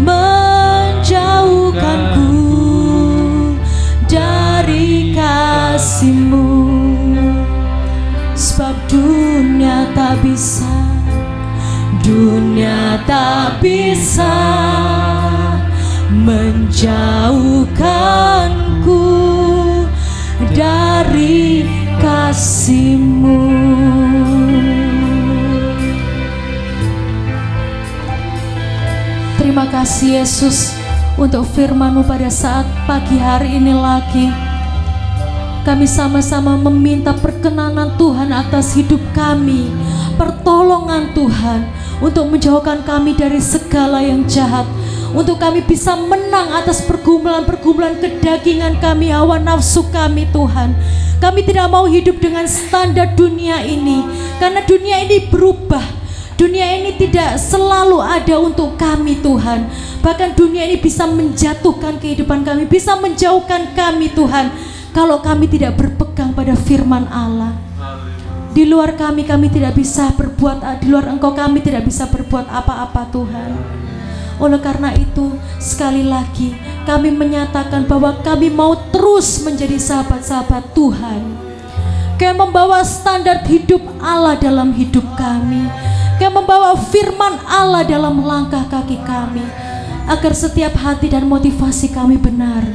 menjauhkanku dari kasih-Mu. dunia tak bisa menjauhkanku dari kasih-Mu. Terima kasih Yesus untuk firman-Mu pada saat pagi hari ini lagi. Kami sama-sama meminta perkenanan Tuhan atas hidup kami, pertolongan Tuhan untuk menjauhkan kami dari segala yang jahat, untuk kami bisa menang atas pergumulan-pergumulan kedagingan kami, hawa nafsu kami Tuhan. Kami tidak mau hidup dengan standar dunia ini, karena dunia ini berubah. Dunia ini tidak selalu ada untuk kami Tuhan. Bahkan dunia ini bisa menjatuhkan kehidupan kami, bisa menjauhkan kami Tuhan, kalau kami tidak berpegang pada firman Allah. Di luar kami tidak bisa berbuat, di luar Engkau kami tidak bisa berbuat apa-apa Tuhan. Oleh karena itu, sekali lagi kami menyatakan bahwa kami mau terus menjadi sahabat-sahabat Tuhan. Kami membawa standar hidup Allah dalam hidup kami. Kami membawa firman Allah dalam langkah kaki kami, agar setiap hati dan motivasi kami benar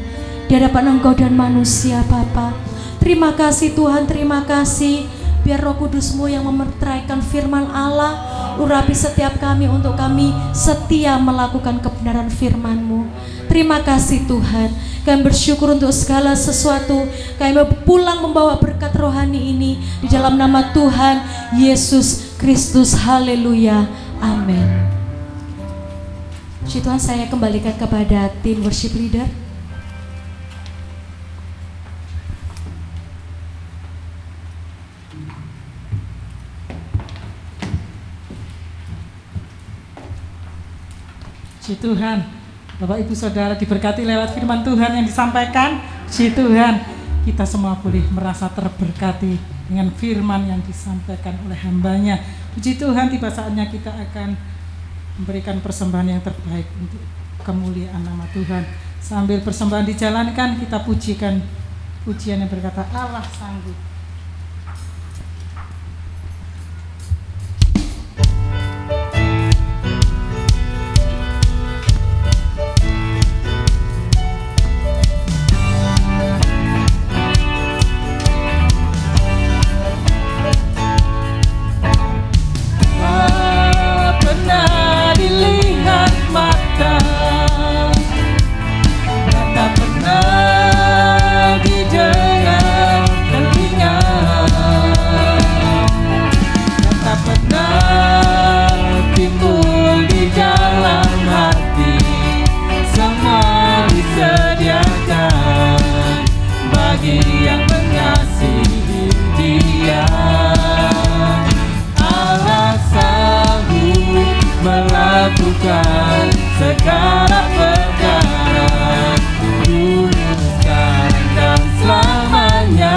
di hadapan Engkau dan manusia Bapa. Terima kasih Tuhan, terima kasih. Biar Roh Kudus-Mu yang memeteraikan firman Allah, urapi setiap kami untuk kami setia melakukan kebenaran firman-Mu. Terima kasih Tuhan. Kami bersyukur untuk segala sesuatu. Kami pulang membawa berkat rohani ini di dalam nama Tuhan Yesus Kristus. Haleluya. Amin. Puji Tuhan, saya kembalikan kepada tim worship leader. Puji Tuhan, Bapak Ibu Saudara diberkati lewat firman Tuhan yang disampaikan. Puji Tuhan, kita semua boleh merasa terberkati dengan firman yang disampaikan oleh hambanya. Puji Tuhan, tiba saatnya kita akan memberikan persembahan yang terbaik untuk kemuliaan nama Tuhan. Sambil persembahan dijalankan, kita pujikan pujian yang berkata Allah sanggup. Segala perkara dulu, sekarang dan selamanya,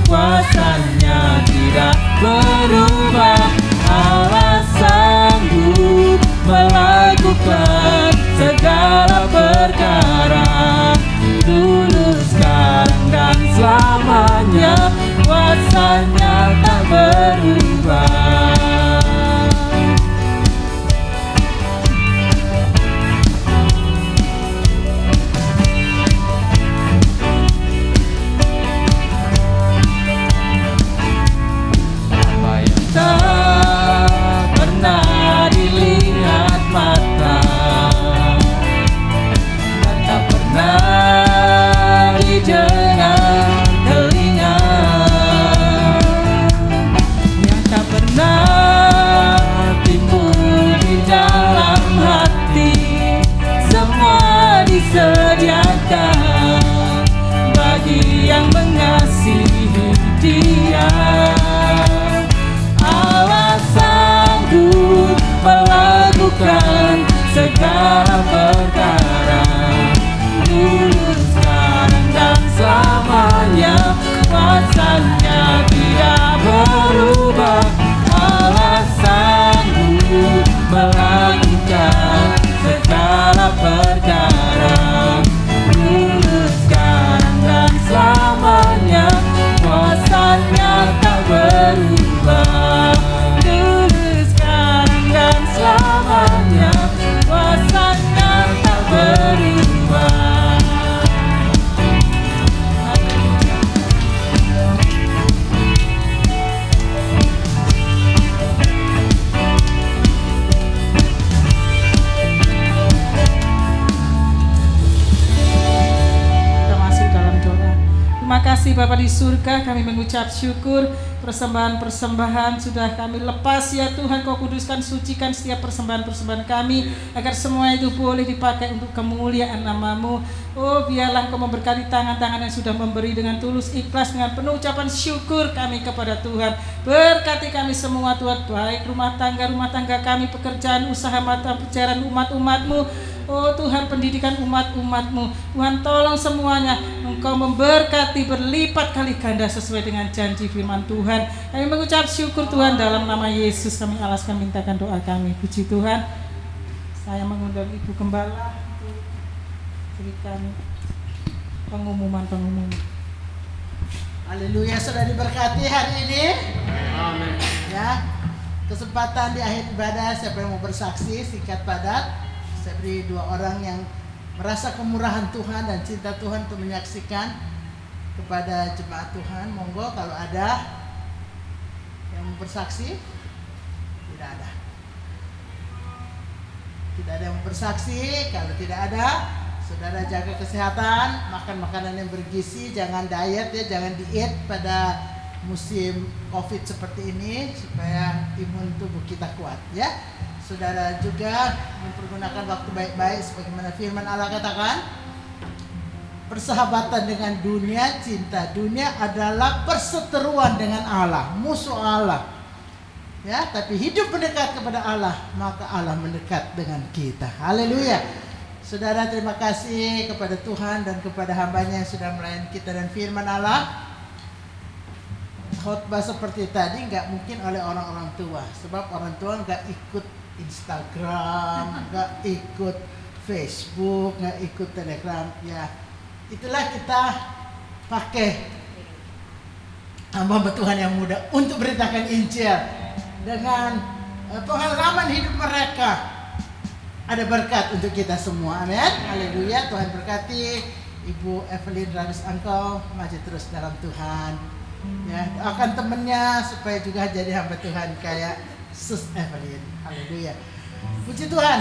kuasanya tidak berubah. Allah sanggup melakukan segala perkara dulu, sekarang dan selamanya, kuasanya tak berubah. kasih Bapa di surga, kami mengucap syukur. Persembahan-persembahan sudah kami lepas ya Tuhan. Kau kuduskan, sucikan setiap persembahan-persembahan kami, agar semua itu boleh dipakai untuk kemuliaan nama-Mu. Oh, biarlah Kau memberkati tangan-tangan yang sudah memberi dengan tulus, ikhlas, dengan penuh ucapan syukur kami kepada Tuhan. Berkati kami semua Tuhan, baik rumah tangga kami, pekerjaan, usaha, mata pencarian umat-umat-Mu. Oh Tuhan, pendidikan umat-umat-Mu. Tuhan, tolong semuanya Engkau memberkati berlipat kali ganda sesuai dengan janji firman Tuhan. Kami mengucap syukur Tuhan, dalam nama Yesus kami alaskan, mintakan doa kami. Puji Tuhan. Saya mengundang Ibu Gembala untuk berikan pengumuman. Haleluya, sudah diberkati hari ini. Amin. Ya, kesempatan di akhir ibadah, siapa yang mau bersaksi singkat padat. Saya beri 2 orang yang merasa kemurahan Tuhan dan cinta Tuhan untuk menyaksikan kepada jemaat Tuhan. Monggo kalau ada yang mau bersaksi. Tidak ada. Tidak ada yang mau bersaksi. Kalau tidak ada, saudara jaga kesehatan, makan makanan yang bergizi, jangan diet ya, jangan diet pada musim COVID seperti ini supaya imun tubuh kita kuat ya. Saudara juga mempergunakan waktu baik-baik sebagaimana firman Allah katakan, persahabatan dengan dunia, cinta dunia adalah perseteruan dengan Allah, musuh Allah. Ya, tapi hidup mendekat kepada Allah, maka Allah mendekat dengan kita. Haleluya. Saudara, terima kasih kepada Tuhan dan kepada hamba-Nya yang sudah melayani kita dan firman Allah. Khotbah seperti tadi nggak mungkin oleh orang-orang tua, sebab orang tua nggak ikut Instagram, nggak ikut Facebook, nggak ikut Telegram. Ya, itulah kita pakai hamba Tuhan yang muda untuk beritakan Injil dengan pengalaman hidup mereka. Ada berkat untuk kita semua, amin. Haleluya. Tuhan berkati Ibu Evelyn Ravis Angkau, maju terus dalam Tuhan. Ya, doakan temennya supaya juga jadi hamba Tuhan kayak Sus Evelyn. Haleluya. Puji Tuhan.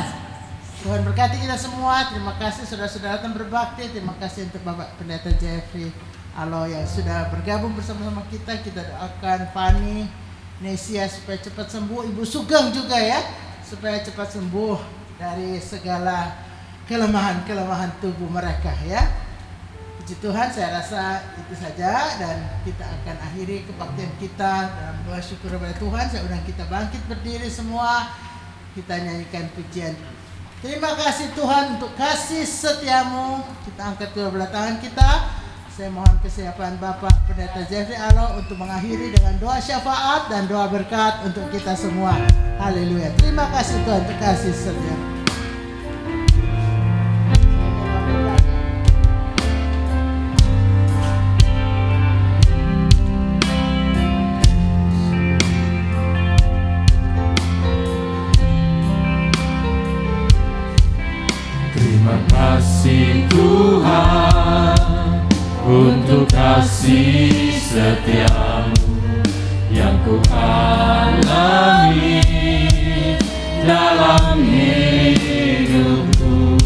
Tuhan berkati kita semua. Terima kasih saudara-saudara yang berbakti. Terima kasih untuk Bapak Pendeta Jeffrey Alo yang sudah bergabung bersama-sama kita. Kita doakan Fani, Nesia supaya cepat sembuh. Ibu Sugeng juga ya, supaya cepat sembuh dari segala kelemahan-kelemahan tubuh mereka ya. Puji Tuhan, saya rasa itu saja dan kita akan akhiri kebaktian kita dalam doa syukur kepada Tuhan. Saya undang kita bangkit berdiri semua, kita nyanyikan pujian. Terima kasih Tuhan untuk kasih setiamu. Kita angkat kedua belah tangan kita. Saya mohon kesiapan Bapak Pendeta Jeffrey Alo untuk mengakhiri dengan doa syafaat dan doa berkat untuk kita semua. Haleluya. Terima kasih Tuhan untuk kasih setiamu. Terima kasih Tuhan untuk kasih setiamu yang ku alami dalam hidupku.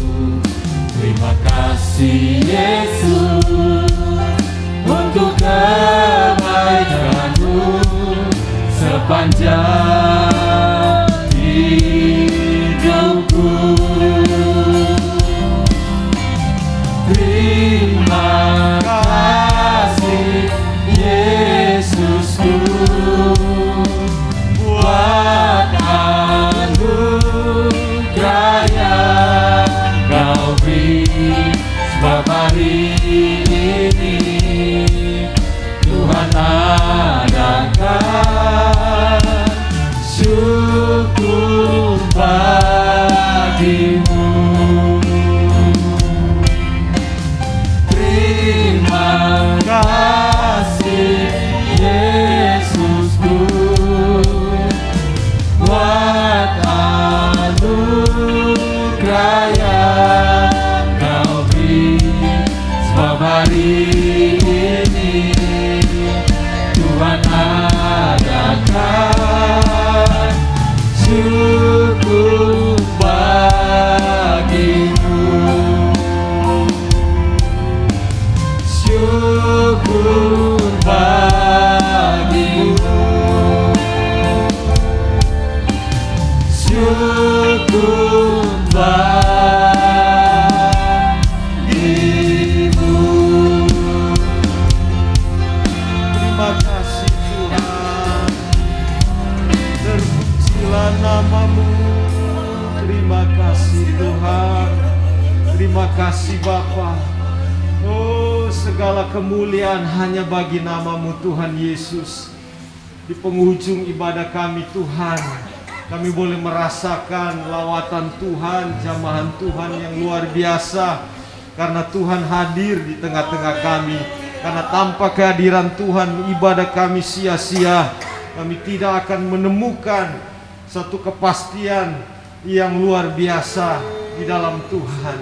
Terima kasih Yesus untuk kebaikanmu sepanjang hidupku. Terima kasih Yesusku buat anugerah yang Kau beri, sebab hari ini Tuhan adakan syukur bagimu. Terima kasih Yesusku buat anugerah yang Kau beri, sebab hari ini Tuhan adakan syukur bagimu. kasih Tuhan. Terima kasih Bapa. Oh, segala kemuliaan hanya bagi nama-Mu Tuhan Yesus. Di penghujung ibadah kami Tuhan, kami boleh merasakan lawatan Tuhan, jamahan Tuhan yang luar biasa. Karena Tuhan hadir di tengah-tengah kami. Karena tanpa kehadiran Tuhan, ibadah kami sia-sia. Kami tidak akan menemukan satu kepastian yang luar biasa di dalam Tuhan.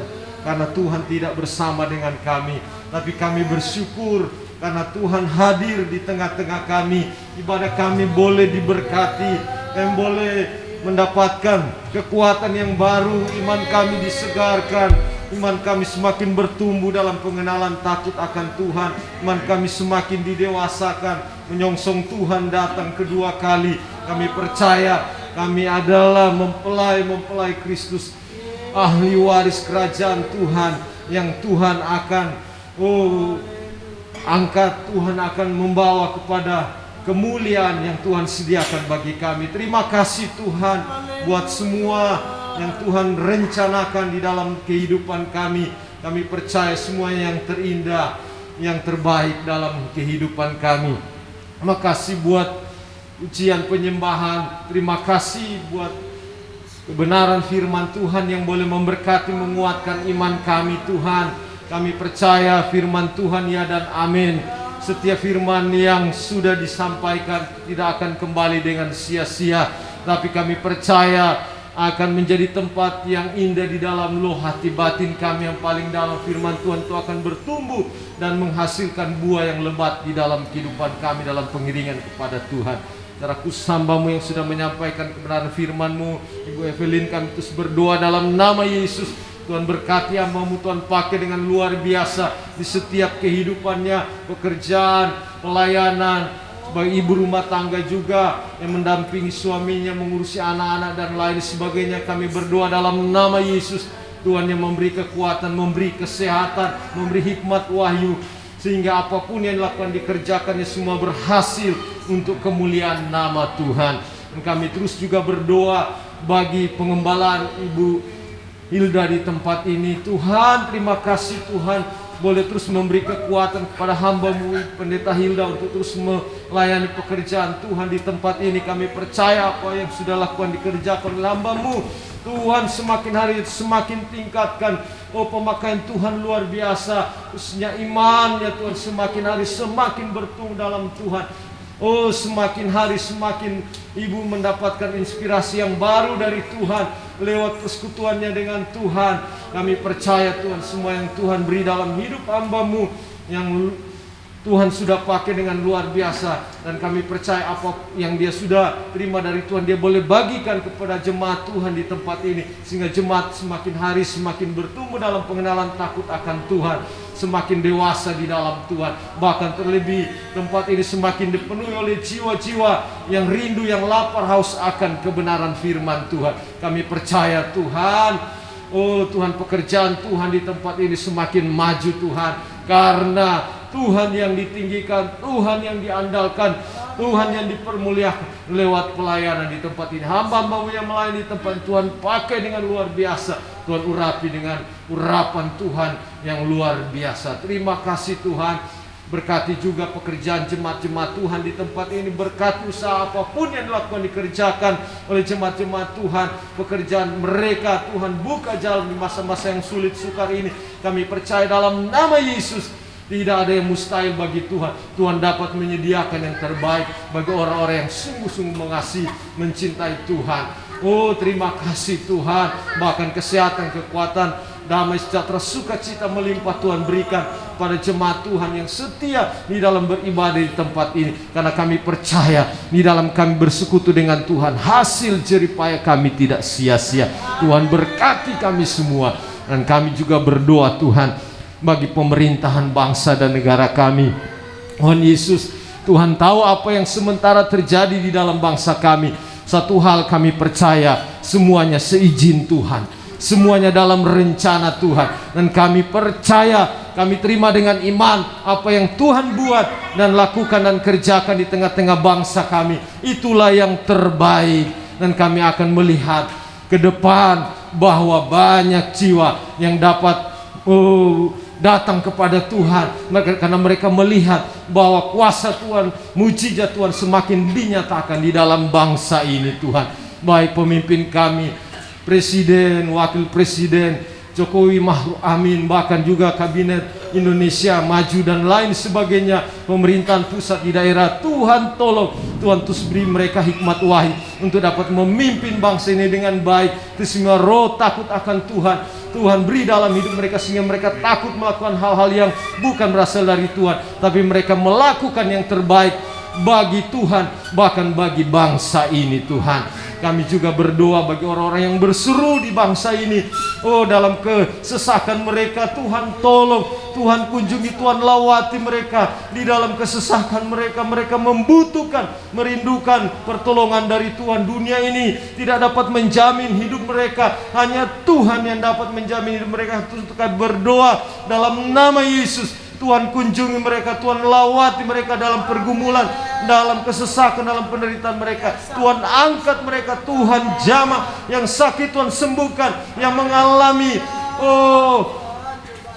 Karena Tuhan tidak bersama dengan kami. Tapi kami bersyukur karena Tuhan hadir di tengah-tengah kami. Ibadah kami boleh diberkati. Kami boleh mendapatkan kekuatan yang baru. Iman kami disegarkan. Iman kami semakin bertumbuh dalam pengenalan takut akan Tuhan. Iman kami semakin didewasakan. Menyongsong Tuhan datang kedua kali. Kami percaya kami adalah mempelai Kristus, ahli waris kerajaan Tuhan, yang Tuhan akan angkat. Tuhan akan membawa kepada kemuliaan yang Tuhan sediakan bagi kami. Terima kasih Tuhan buat semua yang Tuhan rencanakan di dalam kehidupan kami. Kami percaya semuanya yang terindah, yang terbaik dalam kehidupan kami. Terima kasih buat ujian penyembahan. Terima kasih buat kebenaran firman Tuhan yang boleh memberkati, menguatkan iman kami Tuhan. Kami percaya firman Tuhan ya dan amin. Setiap firman yang sudah disampaikan tidak akan kembali dengan sia-sia. Tapi kami percaya akan menjadi tempat yang indah di dalam loh hati batin kami yang paling dalam. Firman Tuhan itu akan bertumbuh dan menghasilkan buah yang lebat di dalam kehidupan kami dalam pengiringan kepada Tuhan. Cara khusus hamba-Mu yang sudah menyampaikan kebenaran firman-Mu, Ibu Evelyn, kami terus berdoa dalam nama Yesus. Tuhan berkati hamba-Mu, Tuhan pakai dengan luar biasa di setiap kehidupannya, pekerjaan, pelayanan, sebagai ibu rumah tangga juga yang mendampingi suaminya, mengurusi anak-anak dan lain sebagainya. Kami berdoa dalam nama Yesus, Tuhan yang memberi kekuatan, memberi kesehatan, memberi hikmat wahyu, sehingga apapun yang dilakukan dikerjakannya semua berhasil untuk kemuliaan nama Tuhan. Dan kami terus juga berdoa bagi pengembalaan Ibu Hilda di tempat ini. Tuhan, terima kasih Tuhan, boleh terus memberi kekuatan kepada hamba-Mu Pendeta Hilda untuk terus melayani pekerjaan Tuhan di tempat ini. Kami percaya apa yang sudah lakukan dikerjakan oleh hamba-Mu, Tuhan semakin hari semakin tingkatkan. Oh, pemakaian Tuhan luar biasa, khususnya imannya Tuhan semakin hari semakin bertumbuh dalam Tuhan. Oh, semakin hari semakin ibu mendapatkan inspirasi yang baru dari Tuhan lewat persekutuannya dengan Tuhan. Kami percaya Tuhan semua yang Tuhan beri dalam hidup hamba-Mu yang Tuhan sudah pakai dengan luar biasa. Dan kami percaya apa yang dia sudah terima dari Tuhan, dia boleh bagikan kepada jemaat Tuhan di tempat ini. Sehingga jemaat semakin hari semakin bertumbuh dalam pengenalan takut akan Tuhan, semakin dewasa di dalam Tuhan. Bahkan terlebih tempat ini semakin dipenuhi oleh jiwa-jiwa yang rindu, yang lapar, haus akan kebenaran firman Tuhan. Kami percaya Tuhan, oh Tuhan, pekerjaan Tuhan di tempat ini semakin maju Tuhan. Karena Tuhan yang ditinggikan, Tuhan yang diandalkan, Tuhan yang dipermuliakan lewat pelayanan di tempat ini. Hamba-Hamba-Mu yang melayani di tempat Tuhan pakai dengan luar biasa. Tuhan urapi dengan urapan Tuhan yang luar biasa. Terima kasih Tuhan. Berkati juga pekerjaan jemaat-jemaat Tuhan di tempat ini. Berkati usaha apapun yang dilakukan dikerjakan oleh jemaat-jemaat Tuhan. Pekerjaan mereka Tuhan buka jalan di masa-masa yang sulit sukar ini. Kami percaya dalam nama Yesus tidak ada yang mustahil bagi Tuhan. Tuhan dapat menyediakan yang terbaik bagi orang-orang yang sungguh-sungguh mengasihi, mencintai Tuhan. Oh, terima kasih Tuhan. Bahkan kesehatan, kekuatan, damai, sejahtera, sukacita melimpah Tuhan berikan pada jemaat Tuhan yang setia di dalam beribadah di tempat ini. Karena kami percaya di dalam kami bersekutu dengan Tuhan, hasil jeripaya kami tidak sia-sia. Tuhan berkati kami semua. Dan kami juga berdoa Tuhan bagi pemerintahan bangsa dan negara kami. Tuhan Yesus, Tuhan tahu apa yang sementara terjadi di dalam bangsa kami. Satu hal kami percaya, semuanya seizin Tuhan, semuanya dalam rencana Tuhan. Dan kami percaya, kami terima dengan iman apa yang Tuhan buat dan lakukan dan kerjakan di tengah-tengah bangsa kami. Itulah yang terbaik. Dan kami akan melihat ke depan, bahwa banyak jiwa yang dapat datang kepada Tuhan, karena mereka melihat bahwa kuasa Tuhan, mujizat Tuhan semakin dinyatakan di dalam bangsa ini Tuhan. Baik pemimpin kami, Presiden, Wakil Presiden Jokowi Ma'ruf Amin, bahkan juga Kabinet Indonesia Maju dan lain sebagainya, pemerintahan pusat di daerah, Tuhan tolong, Tuhan terus beri mereka hikmat wahyu untuk dapat memimpin bangsa ini dengan baik. Sehingga roh takut akan Tuhan, Tuhan beri dalam hidup mereka, sehingga mereka takut melakukan hal-hal yang bukan berasal dari Tuhan, tapi mereka melakukan yang terbaik bagi Tuhan, bahkan bagi bangsa ini Tuhan. Kami juga berdoa bagi orang-orang yang berseru di bangsa ini, dalam kesesakan mereka, Tuhan tolong, Tuhan kunjungi, Tuhan lawati mereka di dalam kesesakan mereka. Mereka membutuhkan, merindukan pertolongan dari Tuhan. Dunia ini tidak dapat menjamin hidup mereka, hanya Tuhan yang dapat menjamin hidup mereka. Untuk berdoa dalam nama Yesus, Tuhan kunjungi mereka, Tuhan lawati mereka dalam pergumulan, dalam kesesakan, dalam penderitaan mereka. Tuhan angkat mereka, Tuhan jamah yang sakit, Tuhan sembuhkan, yang mengalami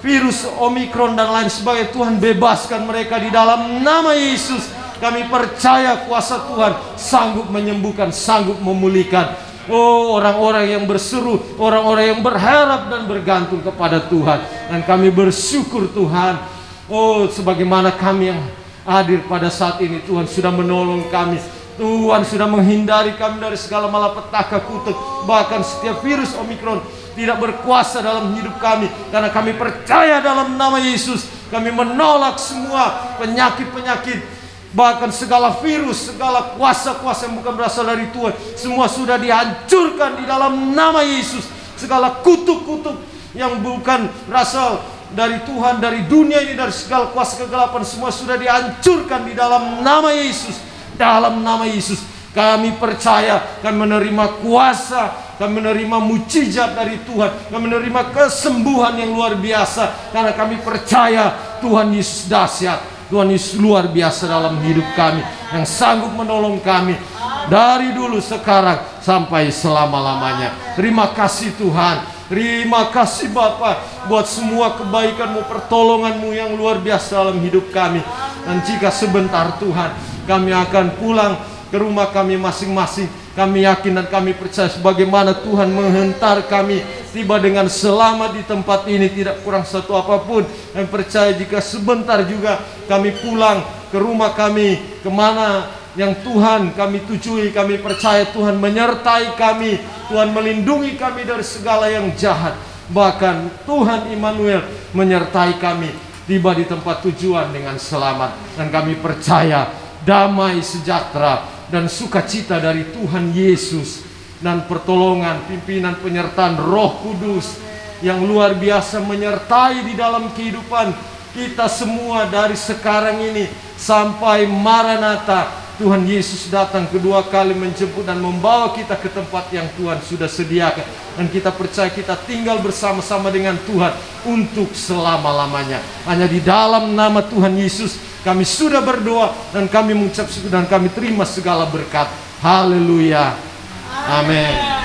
virus Omikron dan lain sebagainya, Tuhan bebaskan mereka di dalam nama Yesus. Kami percaya kuasa Tuhan sanggup menyembuhkan, sanggup memulihkan. Orang-orang yang berseru, orang-orang yang berharap dan bergantung kepada Tuhan. Dan kami bersyukur Tuhan, sebagaimana kami yang hadir pada saat ini, Tuhan sudah menolong kami, Tuhan sudah menghindari kami dari segala malapetaka, kutuk, bahkan setiap virus Omikron tidak berkuasa dalam hidup kami, karena kami percaya dalam nama Yesus. Kami menolak semua penyakit-penyakit, bahkan segala virus, segala kuasa-kuasa yang bukan berasal dari Tuhan, semua sudah dihancurkan di dalam nama Yesus. Segala kutuk-kutuk yang bukan berasal dari Tuhan, dari dunia ini, dari segala kuasa kegelapan, semua sudah dihancurkan di dalam nama Yesus. Dalam nama Yesus kami percaya, kami menerima kuasa, kami menerima mujizat dari Tuhan, kami menerima kesembuhan yang luar biasa, karena kami percaya Tuhan Yesus dahsyat, Tuhan Yesus luar biasa dalam hidup kami, yang sanggup menolong kami dari dulu, sekarang, sampai selama-lamanya. Terima kasih Tuhan. Terima kasih Bapa buat semua kebaikan-Mu, pertolongan-Mu yang luar biasa dalam hidup kami. Dan jika sebentar Tuhan kami akan pulang ke rumah kami masing-masing, kami yakin dan kami percaya sebagaimana Tuhan menghantar kami tiba dengan selamat di tempat ini, tidak kurang satu apapun. Kami percaya jika sebentar juga kami pulang ke rumah kami, kemana yang Tuhan kami tujui, kami percaya Tuhan menyertai kami, Tuhan melindungi kami dari segala yang jahat. Bahkan Tuhan Immanuel menyertai kami tiba di tempat tujuan dengan selamat. Dan kami percaya damai sejahtera dan sukacita dari Tuhan Yesus, dan pertolongan, pimpinan, penyertaan Roh Kudus yang luar biasa menyertai di dalam kehidupan kita semua dari sekarang ini sampai Maranatha. Tuhan Yesus datang kedua kali menjemput dan membawa kita ke tempat yang Tuhan sudah sediakan. Dan kita percaya kita tinggal bersama-sama dengan Tuhan untuk selama-lamanya. Hanya di dalam nama Tuhan Yesus kami sudah berdoa, dan kami mengucap syukur, dan kami terima segala berkat. Haleluya. Amin.